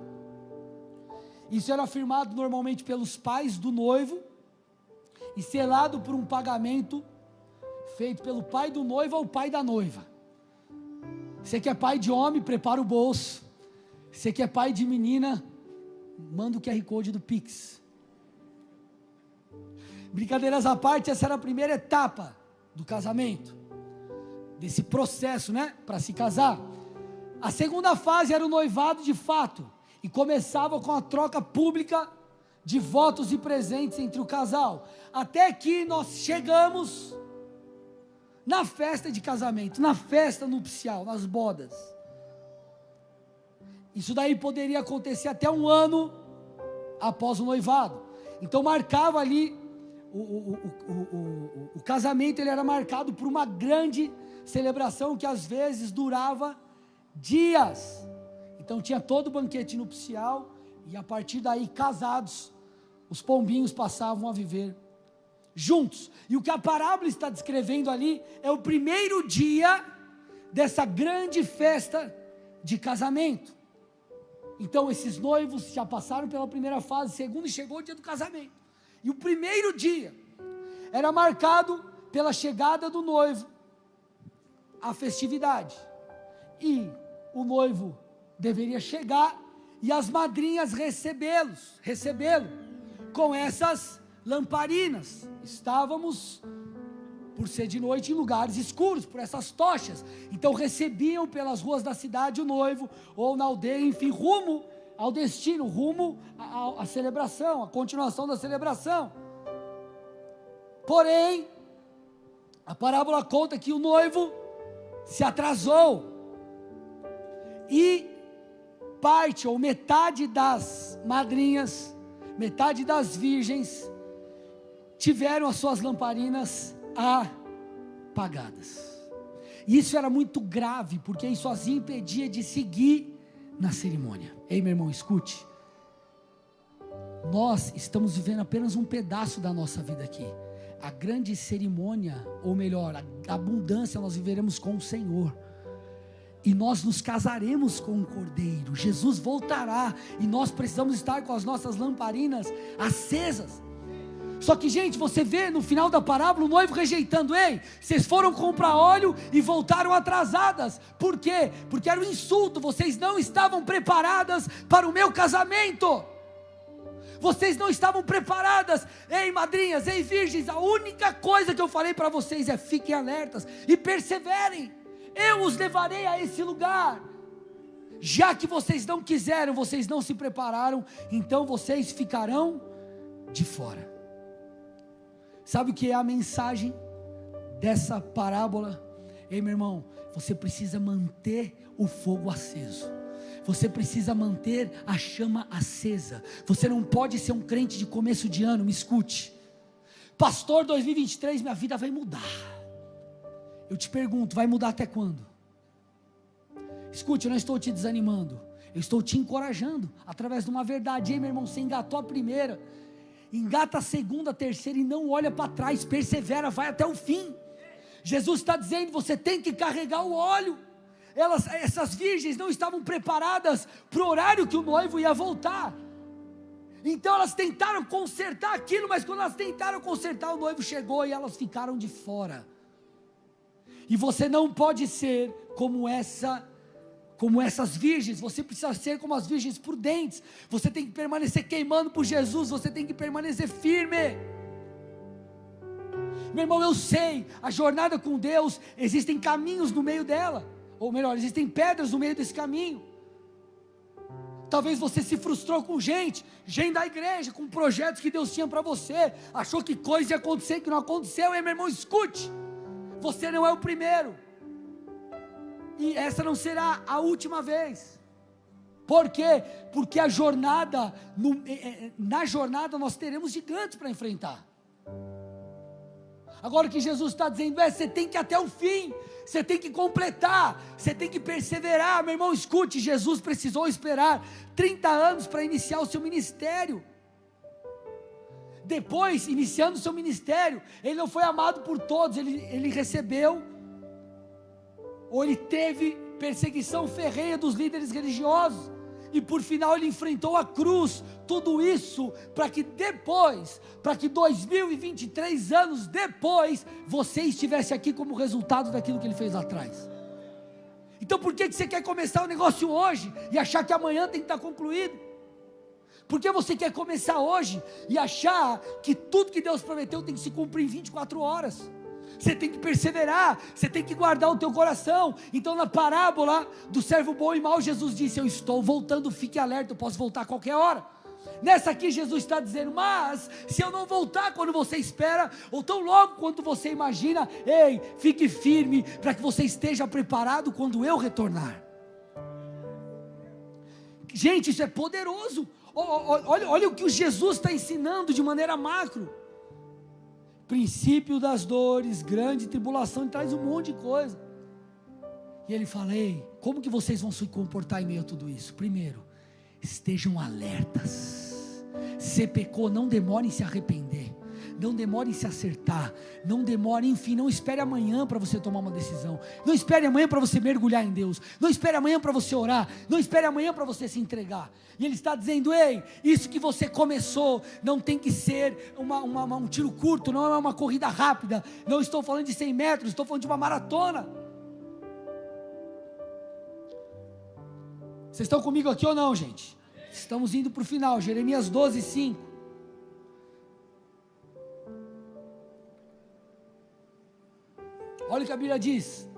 Isso era firmado normalmente pelos pais do noivo e selado por um pagamento feito pelo pai do noivo ao pai da noiva. Você que é pai de homem, prepara o bolso. Você que é pai de menina, manda o QR Code do Pix. Brincadeiras à parte, essa era a primeira etapa do casamento, desse processo, né, para se casar. A segunda fase era o noivado de fato, e começava com a troca pública de votos e presentes entre o casal, até que nós chegamos na festa de casamento, na festa nupcial, nas bodas. Isso daí poderia acontecer até um ano após o noivado. Então marcava ali, o casamento, ele era marcado por uma grande celebração que às vezes durava dias. Então tinha todo o banquete nupcial, e a partir daí, casados, os pombinhos passavam a viver juntos. E o que a parábola está descrevendo ali é o primeiro dia dessa grande festa de casamento. Então esses noivos já passaram pela primeira fase, segundo, e chegou o dia do casamento. E o primeiro dia era marcado pela chegada do noivo à festividade. E o noivo deveria chegar e as madrinhas recebê-lo com essas lamparinas. Estávamos, por ser de noite, em lugares escuros, por essas tochas. Então recebiam pelas ruas da cidade o noivo, ou na aldeia, enfim, rumo ao destino, rumo à celebração, à continuação da celebração. Porém, a parábola conta que o noivo se atrasou, e parte ou metade das madrinhas, metade das virgens, tiveram as suas lamparinas apagadas. E isso era muito grave, porque isso as impedia de seguir na cerimônia. Ei, meu irmão, escute. Nós estamos vivendo apenas um pedaço da nossa vida aqui. A grande cerimônia, ou melhor, a abundância, nós viveremos com o Senhor. E nós nos casaremos com o Cordeiro. Jesus voltará, e nós precisamos estar com as nossas lamparinas acesas. Só que, gente, você vê no final da parábola o noivo rejeitando: ei, vocês foram comprar óleo e voltaram atrasadas. Por quê? Porque era um insulto, vocês não estavam preparadas para o meu casamento. Vocês não estavam preparadas. Ei, madrinhas, ei, virgens, a única coisa que eu falei para vocês é: fiquem alertas e perseverem. Eu os levarei a esse lugar. Já que vocês não quiseram, vocês não se prepararam, então vocês ficarão de fora. Sabe o que é a mensagem dessa parábola? Ei, meu irmão, você precisa manter o fogo aceso. Você precisa manter a chama acesa. Você não pode ser um crente de começo de ano. Me escute. Pastor, 2023 minha vida vai mudar. Eu te pergunto, vai mudar até quando? Escute, eu não estou te desanimando, eu estou te encorajando, através de uma verdade. Ei, meu irmão, você engatou a primeira, engata a segunda, a terceira, e não olha para trás, persevera, vai até o fim. Jesus está dizendo: você tem que carregar o óleo. Essas virgens não estavam preparadas para o horário que o noivo ia voltar. Então elas tentaram consertar aquilo, mas quando elas tentaram consertar, o noivo chegou e elas ficaram de fora. E você não pode ser como essas virgens. Você precisa ser como as virgens prudentes. Você tem que permanecer queimando por Jesus. Você tem que permanecer firme. Meu irmão, eu sei, a jornada com Deus, existem caminhos no meio dela, ou melhor, existem pedras no meio desse caminho. Talvez você se frustrou com gente da igreja, com projetos que Deus tinha para você, achou que coisa ia acontecer que não aconteceu. E meu irmão, escute, você não é o primeiro, e essa não será a última vez. Por quê? Porque a jornada, na jornada nós teremos gigantes para enfrentar. Agora o que Jesus está dizendo é: você tem que ir até o fim, você tem que completar, você tem que perseverar. Meu irmão, escute, Jesus precisou esperar 30 anos para iniciar o seu ministério. Depois, iniciando o seu ministério, ele não foi amado por todos, ele recebeu, ou ele teve perseguição ferrenha dos líderes religiosos, e por final ele enfrentou a cruz. Tudo isso para que depois, para que 2023 anos depois, você estivesse aqui como resultado daquilo que ele fez lá atrás. Então por que você quer começar o negócio hoje e achar que amanhã tem que estar concluído? Por que você quer começar hoje e achar que tudo que Deus prometeu tem que se cumprir em 24 horas? Você tem que perseverar, você tem que guardar o teu coração. Então na parábola do servo bom e mau, Jesus disse: eu estou voltando, fique alerta, eu posso voltar a qualquer hora. Nessa aqui Jesus está dizendo: mas se eu não voltar quando você espera, ou tão logo quanto você imagina, ei, fique firme, para que você esteja preparado quando eu retornar. Gente, isso é poderoso. Olha o que o Jesus está ensinando de maneira macro. Princípio das dores, grande tribulação, ele traz um monte de coisa. E ele fala: ei, como que vocês vão se comportar em meio a tudo isso? Primeiro, estejam alertas. Se pecou, não demore em se arrepender, não demore em se acertar, não demore, enfim, não espere amanhã para você tomar uma decisão, não espere amanhã para você mergulhar em Deus, não espere amanhã para você orar, não espere amanhã para você se entregar. E ele está dizendo: ei, isso que você começou não tem que ser um tiro curto, não é uma corrida rápida, não estou falando de 100 metros, estou falando de uma maratona. Vocês estão comigo aqui ou não, gente? Estamos indo para o final. Jeremias 12:5. Olha o que a Bíblia diz.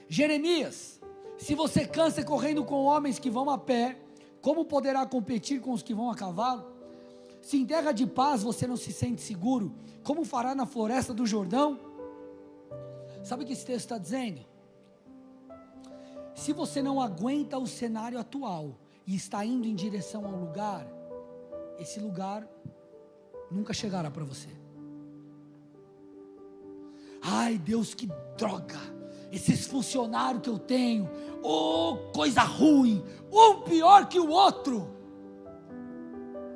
Jeremias: se você cansa correndo com homens que vão a pé, como poderá competir com os que vão a cavalo? Se em terra de paz você não se sente seguro, como fará na floresta do Jordão? Sabe o que esse texto está dizendo? Se você não aguenta o cenário atual e está indo em direção a um lugar, esse lugar nunca chegará para você. Ai Deus, que droga, esses funcionários que eu tenho, oh, coisa ruim, um pior que o outro.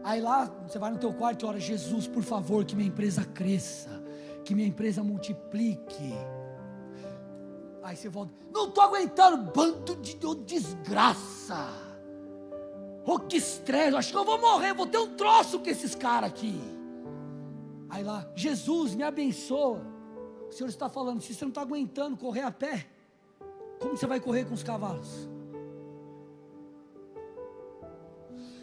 Aí lá, você vai no teu quarto e ora: Jesus, por favor, que minha empresa cresça, que minha empresa multiplique. Aí você volta: não estou aguentando, bando de desgraça, oh, que estresse, acho que eu vou morrer, vou ter um troço com esses caras aqui. Aí lá: Jesus, me abençoa. O Senhor está falando: se você não está aguentando correr a pé, como você vai correr com os cavalos?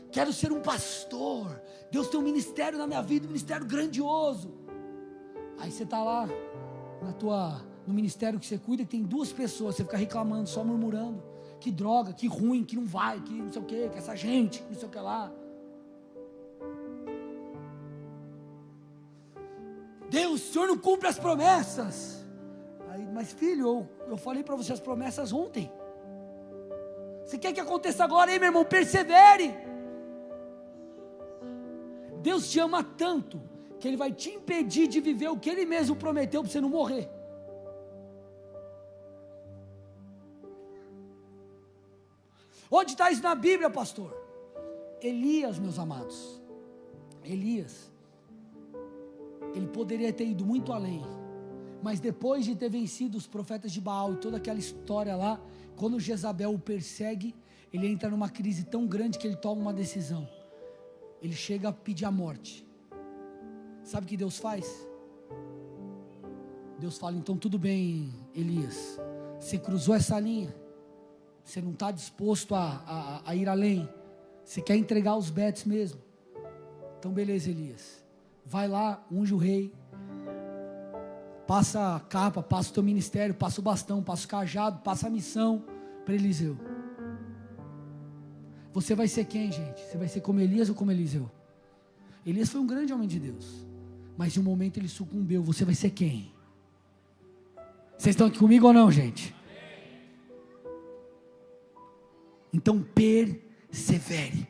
Quero ser um pastor, Deus tem um ministério na minha vida, um ministério grandioso. Aí você está lá no ministério que você cuida, que tem 2 pessoas, você fica reclamando, só murmurando: que droga, que ruim, que não vai, que não sei o que essa gente, não sei o que lá. Deus, o Senhor não cumpre as promessas. Aí, mas filho, eu falei para você as promessas ontem. Você quer que aconteça agora, hein, meu irmão? Persevere. Deus te ama tanto que Ele vai te impedir de viver o que Ele mesmo prometeu para você não morrer. Onde está isso na Bíblia, pastor? Elias, meus amados, Elias, ele poderia ter ido muito além, mas depois de ter vencido os profetas de Baal e toda aquela história lá, quando Jezabel o persegue, ele entra numa crise tão grande que ele toma uma decisão. Ele chega a pedir a morte. Sabe o que Deus faz? Deus fala: então tudo bem, Elias, você cruzou essa linha, você não está disposto a ir além, você quer entregar os betes mesmo, então beleza, Elias, vai lá, unge o rei, passa a capa, passa o teu ministério, passa o bastão, passa o cajado, passa a missão para Eliseu. Você vai ser quem, gente? Você vai ser como Elias ou como Eliseu? Elias foi um grande homem de Deus, mas em um momento ele sucumbiu. Você vai ser quem? Vocês estão aqui comigo ou não, gente? Então persevere.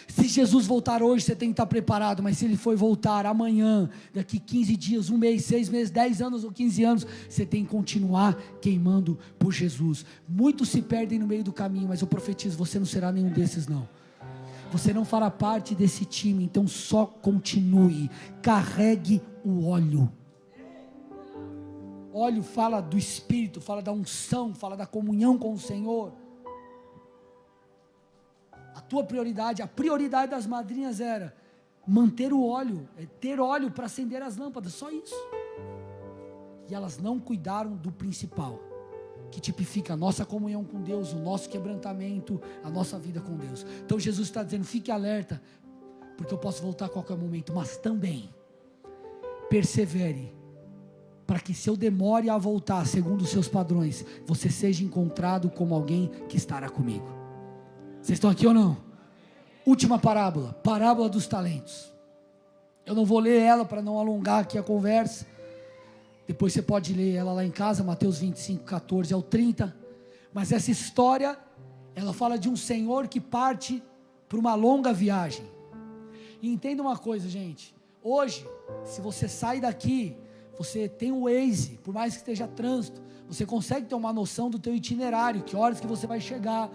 Se Jesus voltar hoje, você tem que estar preparado, mas se Ele for voltar amanhã, daqui 15 dias, 1 mês, 6 meses, 10 anos ou 15 anos, você tem que continuar queimando por Jesus. Muitos se perdem no meio do caminho, mas eu profetizo: você não será nenhum desses não. Você não fará parte desse time, então só continue, carregue o óleo. Óleo fala do Espírito, fala da unção, fala da comunhão com o Senhor. A tua prioridade, a prioridade das madrinhas era manter o óleo, ter óleo para acender as lâmpadas, só isso. E elas não cuidaram do principal, que tipifica a nossa comunhão com Deus, o nosso quebrantamento, a nossa vida com Deus. Então Jesus está dizendo: fique alerta, porque eu posso voltar a qualquer momento, mas também persevere, para que se eu demore a voltar segundo os seus padrões, você seja encontrado como alguém que estará comigo. Vocês estão aqui ou não? Última parábola, parábola dos talentos. Eu não vou ler ela para não alongar aqui a conversa. Depois você pode ler ela lá em casa, Mateus 25, 14 ao 30. Mas essa história, ela fala de um senhor que parte para uma longa viagem. E entenda uma coisa, gente. Hoje, se você sai daqui, você tem o Waze, por mais que esteja trânsito, você consegue ter uma noção do teu itinerário, que horas que você vai chegar,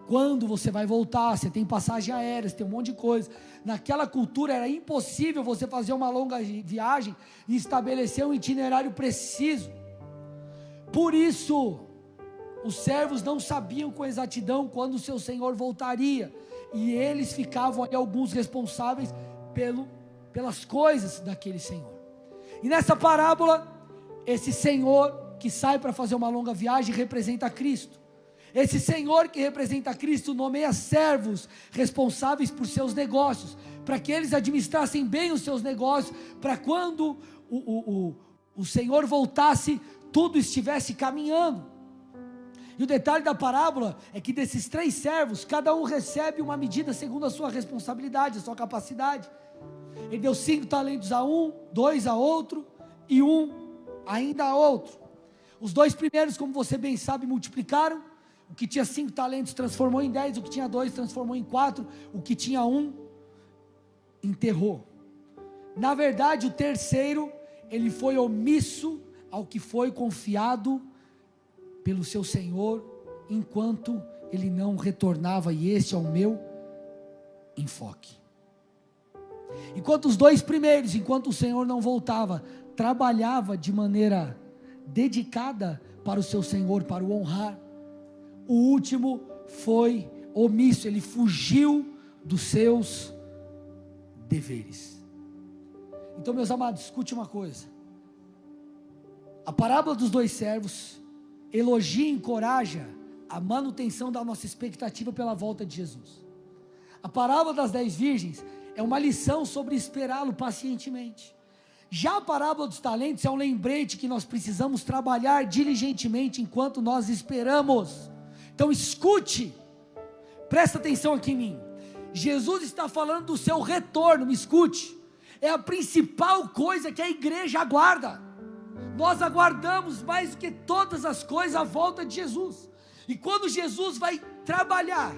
quando você vai voltar, você tem passagem aérea, você tem um monte de coisa. Naquela cultura era impossível você fazer uma longa viagem e estabelecer um itinerário preciso. Por isso, os servos não sabiam com exatidão quando o seu senhor voltaria, e eles ficavam ali, alguns responsáveis pelas coisas daquele senhor. E nessa parábola, esse senhor que sai para fazer uma longa viagem representa Cristo. Esse Senhor que representa Cristo nomeia servos responsáveis por seus negócios, para que eles administrassem bem os seus negócios, para quando o Senhor voltasse, tudo estivesse caminhando. E o detalhe da parábola é que desses 3 servos, cada um recebe uma medida segundo a sua responsabilidade, a sua capacidade. Ele deu 5 talentos a um, 2 a outro, e 1 ainda a outro. Os 2 primeiros, como você bem sabe, multiplicaram. O que tinha 5 talentos transformou em 10, o que tinha 2 transformou em 4, o que tinha 1 enterrou. Na verdade, o terceiro, ele foi omisso ao que foi confiado pelo seu Senhor, enquanto ele não retornava, e esse é o meu enfoque. Enquanto os 2 primeiros, enquanto o Senhor não voltava, trabalhava de maneira dedicada para o seu Senhor, para o honrar, o último foi omisso, ele fugiu dos seus deveres. Então, meus amados, escute uma coisa: a parábola dos 2 servos elogia e encoraja a manutenção da nossa expectativa pela volta de Jesus. A parábola das 10 virgens é uma lição sobre esperá-lo pacientemente. Já a parábola dos talentos é um lembrete que nós precisamos trabalhar diligentemente enquanto nós esperamos. Então escute, presta atenção aqui em mim. Jesus está falando do seu retorno, me escute. É a principal coisa que a igreja aguarda. Nós aguardamos mais do que todas as coisas a volta de Jesus. E quando Jesus vai trabalhar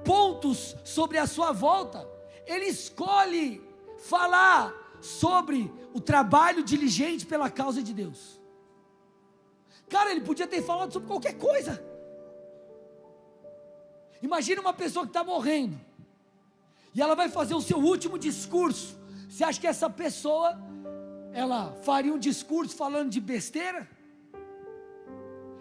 pontos sobre a sua volta, ele escolhe falar sobre o trabalho diligente pela causa de Deus. Cara, ele podia ter falado sobre qualquer coisa. Imagina uma pessoa que está morrendo, e ela vai fazer o seu último discurso. Você acha que essa pessoa, ela faria um discurso falando de besteira?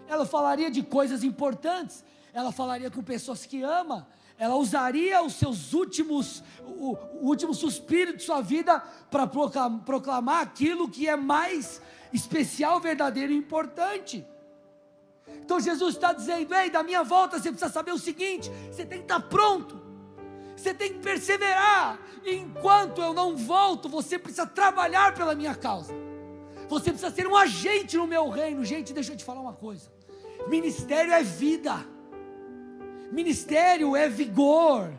Ela falaria de coisas importantes, ela falaria com pessoas que ama, ela usaria os seus últimos, o último suspiro de sua vida para proclamar aquilo que é mais especial, verdadeiro e importante. Então Jesus está dizendo: ei, da minha volta você precisa saber o seguinte, você tem que estar pronto, você tem que perseverar, enquanto eu não volto, você precisa trabalhar pela minha causa, você precisa ser um agente no meu reino. Gente, deixa eu te falar uma coisa, ministério é vida, ministério é vigor.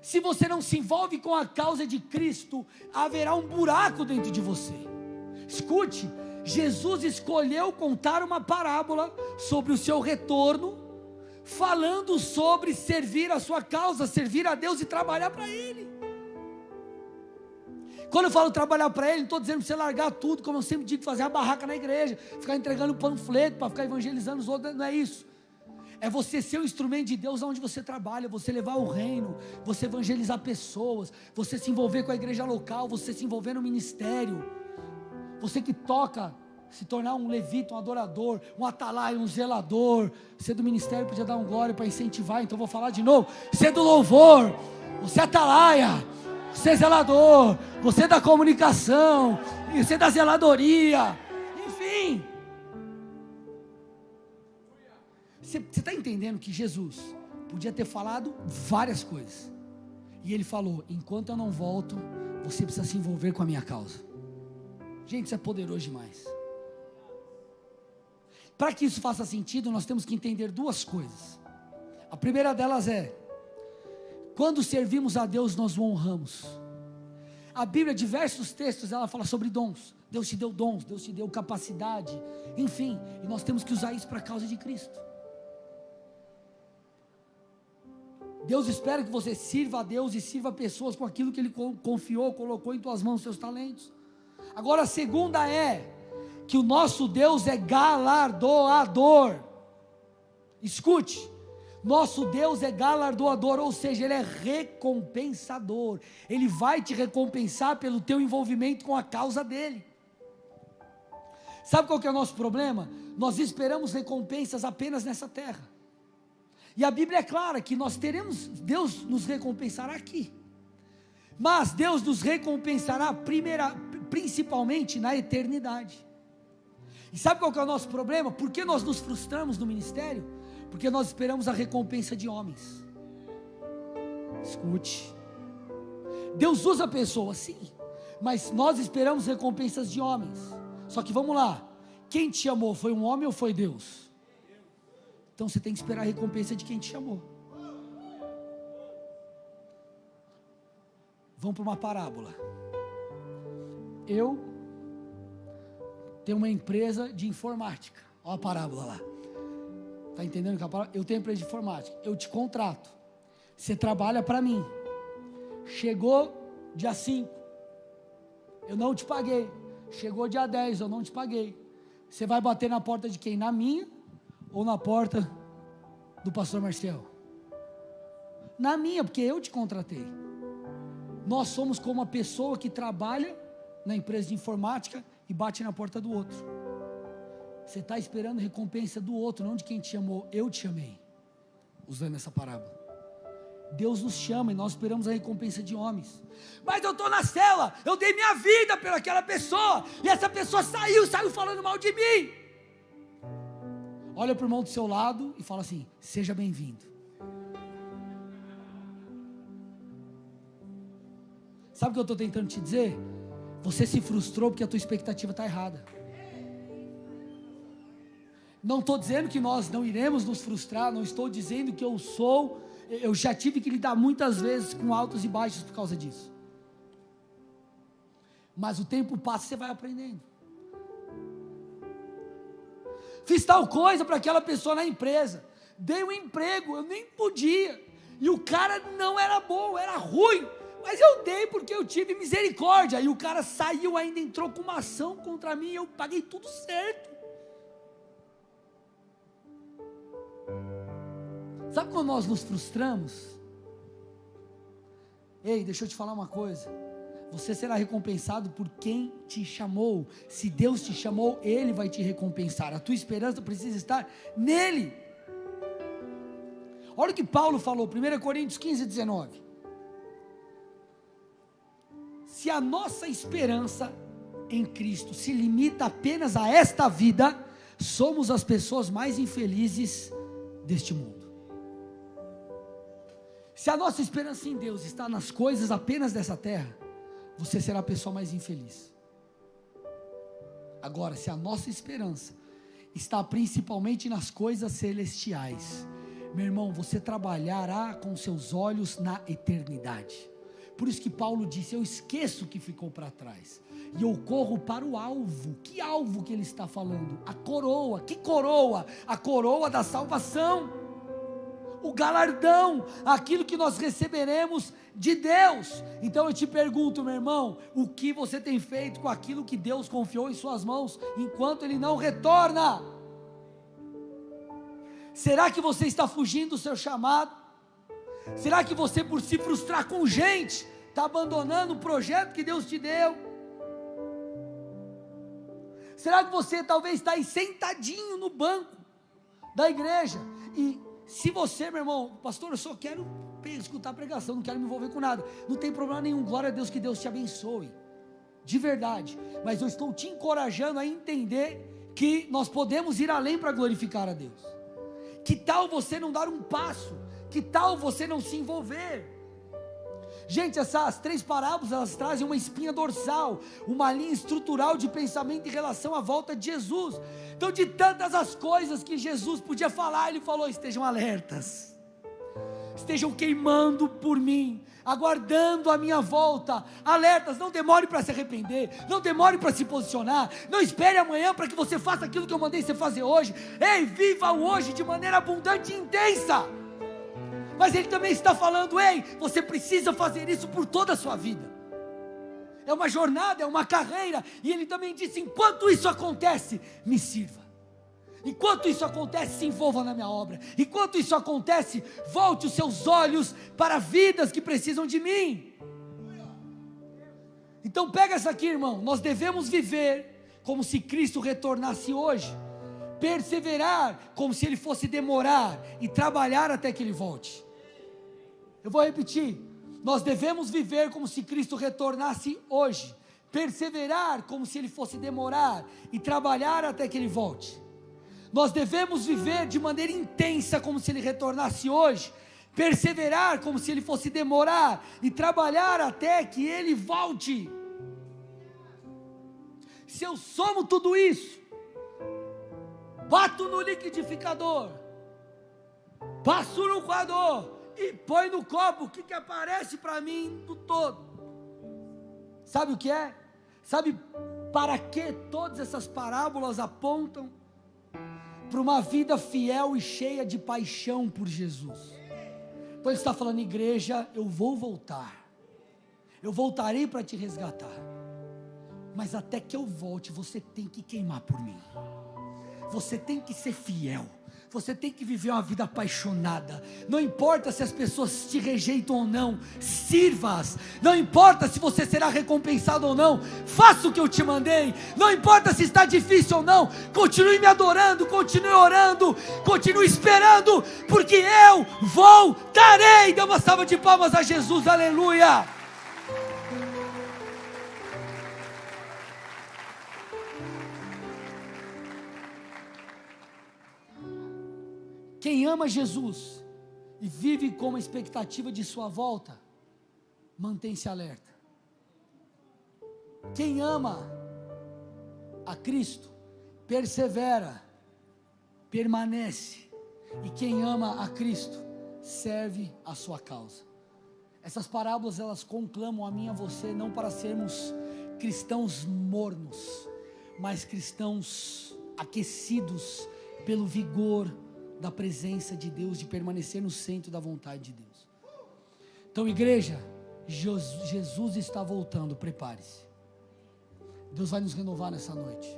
Se você não se envolve com a causa de Cristo, haverá um buraco dentro de você. Escute, Jesus escolheu contar uma parábola sobre o seu retorno, falando sobre servir a sua causa, servir a Deus e trabalhar para Ele. Quando eu falo trabalhar para Ele, não estou dizendo para você largar tudo, como eu sempre digo, fazer a barraca na igreja, ficar entregando panfleto para ficar evangelizando os outros, não é isso. É você ser o instrumento de Deus onde você trabalha, você levar o reino, você evangelizar pessoas, você se envolver com a igreja local, você se envolver no ministério, você que toca, se tornar um levita, um adorador, um atalaia, um zelador. Você do ministério podia dar um glória para incentivar, então vou falar de novo. Você do louvor, você atalaia, você é zelador, você é da comunicação, você é da zeladoria, enfim. Você está entendendo que Jesus podia ter falado várias coisas, e Ele falou: enquanto eu não volto, você precisa se envolver com a minha causa. Gente, isso é poderoso demais. Para que isso faça sentido, nós temos que entender 2 coisas. A primeira delas é: quando servimos a Deus, nós o honramos. A Bíblia, diversos textos, ela fala sobre dons. Deus te deu dons, Deus te deu capacidade, enfim, e nós temos que usar isso para a causa de Cristo. Deus espera que você sirva a Deus e sirva pessoas com aquilo que Ele confiou, colocou em tuas mãos, seus talentos. Agora a segunda é que o nosso Deus é galardoador. Escute, nosso Deus é galardoador, ou seja, Ele é recompensador. Ele vai te recompensar pelo teu envolvimento com a causa dEle. Sabe qual que é o nosso problema? Nós esperamos recompensas apenas nessa terra. E a Bíblia é clara que nós teremos, Deus nos recompensará aqui, mas Deus nos recompensará principalmente na eternidade. E sabe qual que é o nosso problema? Por que nós nos frustramos no ministério? Porque nós esperamos a recompensa de homens. Escute, Deus usa pessoas sim, Mas nós esperamos recompensas de homens. Só que vamos lá, quem te chamou, foi um homem ou foi Deus? Então você tem que esperar a recompensa de quem te chamou. Vamos para uma parábola. Eu tenho uma empresa de informática. Olha a parábola lá. Está entendendo que a parábola? Eu tenho empresa de informática. Eu te contrato. Você trabalha para mim. Chegou dia 5. Eu não te paguei. Chegou dia 10. Eu não te paguei. Você vai bater na porta de quem? Na minha ou na porta do pastor Marcel? Na minha, porque eu te contratei. Nós somos como uma pessoa que trabalha na empresa de informática e bate na porta do outro. Você está esperando recompensa do outro, não de quem te chamou. Eu te chamei, usando essa parábola. Deus nos chama e nós esperamos a recompensa de homens. Mas eu estou na cela, eu dei minha vida pelaquela pessoa, e essa pessoa saiu falando mal de mim. Olha para o irmão do seu lado e fala assim: seja bem-vindo. Sabe o que eu estou tentando te dizer? Você se frustrou porque a tua expectativa está errada. Não estou dizendo que nós não iremos nos frustrar, não estou dizendo que eu já tive que lidar muitas vezes com altos e baixos por causa disso. Mas o tempo passa e você vai aprendendo. Fiz tal coisa para aquela pessoa na empresa, dei um emprego, eu nem podia, e o cara não era bom, era ruim, mas eu dei porque eu tive misericórdia, e o cara saiu ainda, entrou com uma ação contra mim, e eu paguei tudo certo. Sabe quando nós nos frustramos? Ei, deixa eu te falar uma coisa, você será recompensado por quem te chamou. Se Deus te chamou, Ele vai te recompensar. A tua esperança precisa estar nele. Olha o que Paulo falou, 1 Coríntios 15, 19. Se a nossa esperança em Cristo se limita apenas a esta vida, somos as pessoas mais infelizes deste mundo. Se a nossa esperança em Deus está nas coisas apenas dessa terra, você será a pessoa mais infeliz. Agora, se a nossa esperança está principalmente nas coisas celestiais, meu irmão, você trabalhará com seus olhos na eternidade. Por isso que Paulo disse: eu esqueço o que ficou para trás, e eu corro para o alvo. Que alvo que ele está falando? A coroa. Que coroa? A coroa da salvação, o galardão, aquilo que nós receberemos de Deus. Então eu te pergunto, meu irmão, o que você tem feito com aquilo que Deus confiou em suas mãos, enquanto Ele não retorna? Será que você está fugindo do seu chamado? Será que você, por se frustrar com gente, está abandonando o projeto que Deus te deu? Será que você talvez está aí sentadinho no banco da igreja, e se você, meu irmão, pastor, eu só quero escutar a pregação, não quero me envolver com nada, não tem problema nenhum, glória a Deus, que Deus te abençoe, de verdade, mas eu estou te encorajando a entender que nós podemos ir além para glorificar a Deus. Que tal você não dar um passo? Que tal você não se envolver? Gente, essas 3 parábolas, elas trazem uma espinha dorsal, uma linha estrutural de pensamento em relação à volta de Jesus. Então, de tantas as coisas que Jesus podia falar, Ele falou: estejam alertas, estejam queimando por mim, aguardando a minha volta, alertas, não demore para se arrepender, não demore para se posicionar, não espere amanhã para que você faça aquilo que eu mandei você fazer hoje. Ei, viva o hoje de maneira abundante e intensa. Mas Ele também está falando: ei, você precisa fazer isso por toda a sua vida. É uma jornada, é uma carreira. E Ele também disse: enquanto isso acontece, me sirva. Enquanto isso acontece, se envolva na minha obra. Enquanto isso acontece, volte os seus olhos para vidas que precisam de mim. Então pega essa aqui, irmão. Nós devemos viver como se Cristo retornasse hoje, perseverar como se Ele fosse demorar, e trabalhar até que Ele volte. Eu vou repetir: nós devemos viver como se Cristo retornasse hoje, perseverar como se Ele fosse demorar, e trabalhar até que Ele volte. Nós devemos viver de maneira intensa como se Ele retornasse hoje, perseverar como se Ele fosse demorar, e trabalhar até que Ele volte. Se eu somo tudo isso, bato no liquidificador, passo no coador e põe no copo, o que aparece para mim do todo? Sabe o que é? Sabe para que todas essas parábolas apontam? Para uma vida fiel e cheia de paixão por Jesus. Então ele está falando: igreja, eu vou voltar, eu voltarei para te resgatar, mas até que eu volte, você tem que queimar por mim, você tem que ser fiel, você tem que viver uma vida apaixonada. Não importa se as pessoas te rejeitam ou não, sirva-as. Não importa se você será recompensado ou não, faça o que eu te mandei. Não importa se está difícil ou não, continue me adorando, continue orando, continue esperando, porque eu voltarei. Dê uma salva de palmas a Jesus, aleluia. Quem ama Jesus e vive com a expectativa de sua volta, mantém-se alerta. Quem ama a Cristo, persevera, permanece. E quem ama a Cristo, serve a sua causa. Essas parábolas, elas conclamam a mim e a você, não para sermos cristãos mornos, mas cristãos aquecidos pelo vigor da presença de Deus, de permanecer no centro da vontade de Deus. Então, igreja, Jesus está voltando, prepare-se. Deus vai nos renovar nessa noite.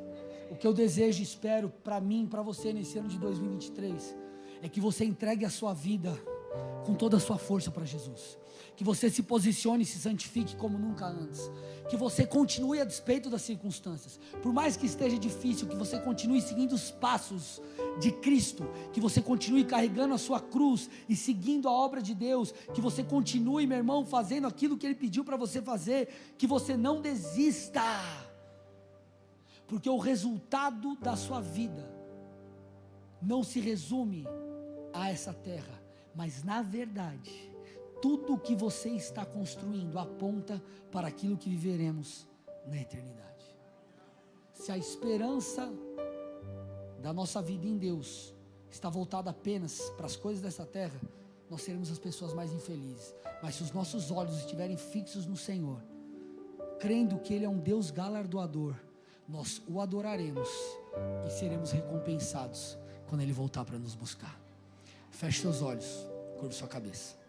O que eu desejo e espero para mim, para você nesse ano de 2023, é que você entregue a sua vida com toda a sua força para Jesus, que você se posicione e se santifique como nunca antes, que você continue a despeito das circunstâncias, por mais que esteja difícil, que você continue seguindo os passos de Cristo, que você continue carregando a sua cruz e seguindo a obra de Deus, que você continue, meu irmão, fazendo aquilo que Ele pediu para você fazer, que você não desista, porque o resultado da sua vida não se resume a essa terra, mas na verdade, tudo o que você está construindo aponta para aquilo que viveremos na eternidade. Se a esperança da nossa vida em Deus está voltada apenas para as coisas dessa terra, nós seremos as pessoas mais infelizes. Mas se os nossos olhos estiverem fixos no Senhor, crendo que Ele é um Deus galardoador, nós o adoraremos e seremos recompensados quando Ele voltar para nos buscar. Feche seus olhos, curva sua cabeça.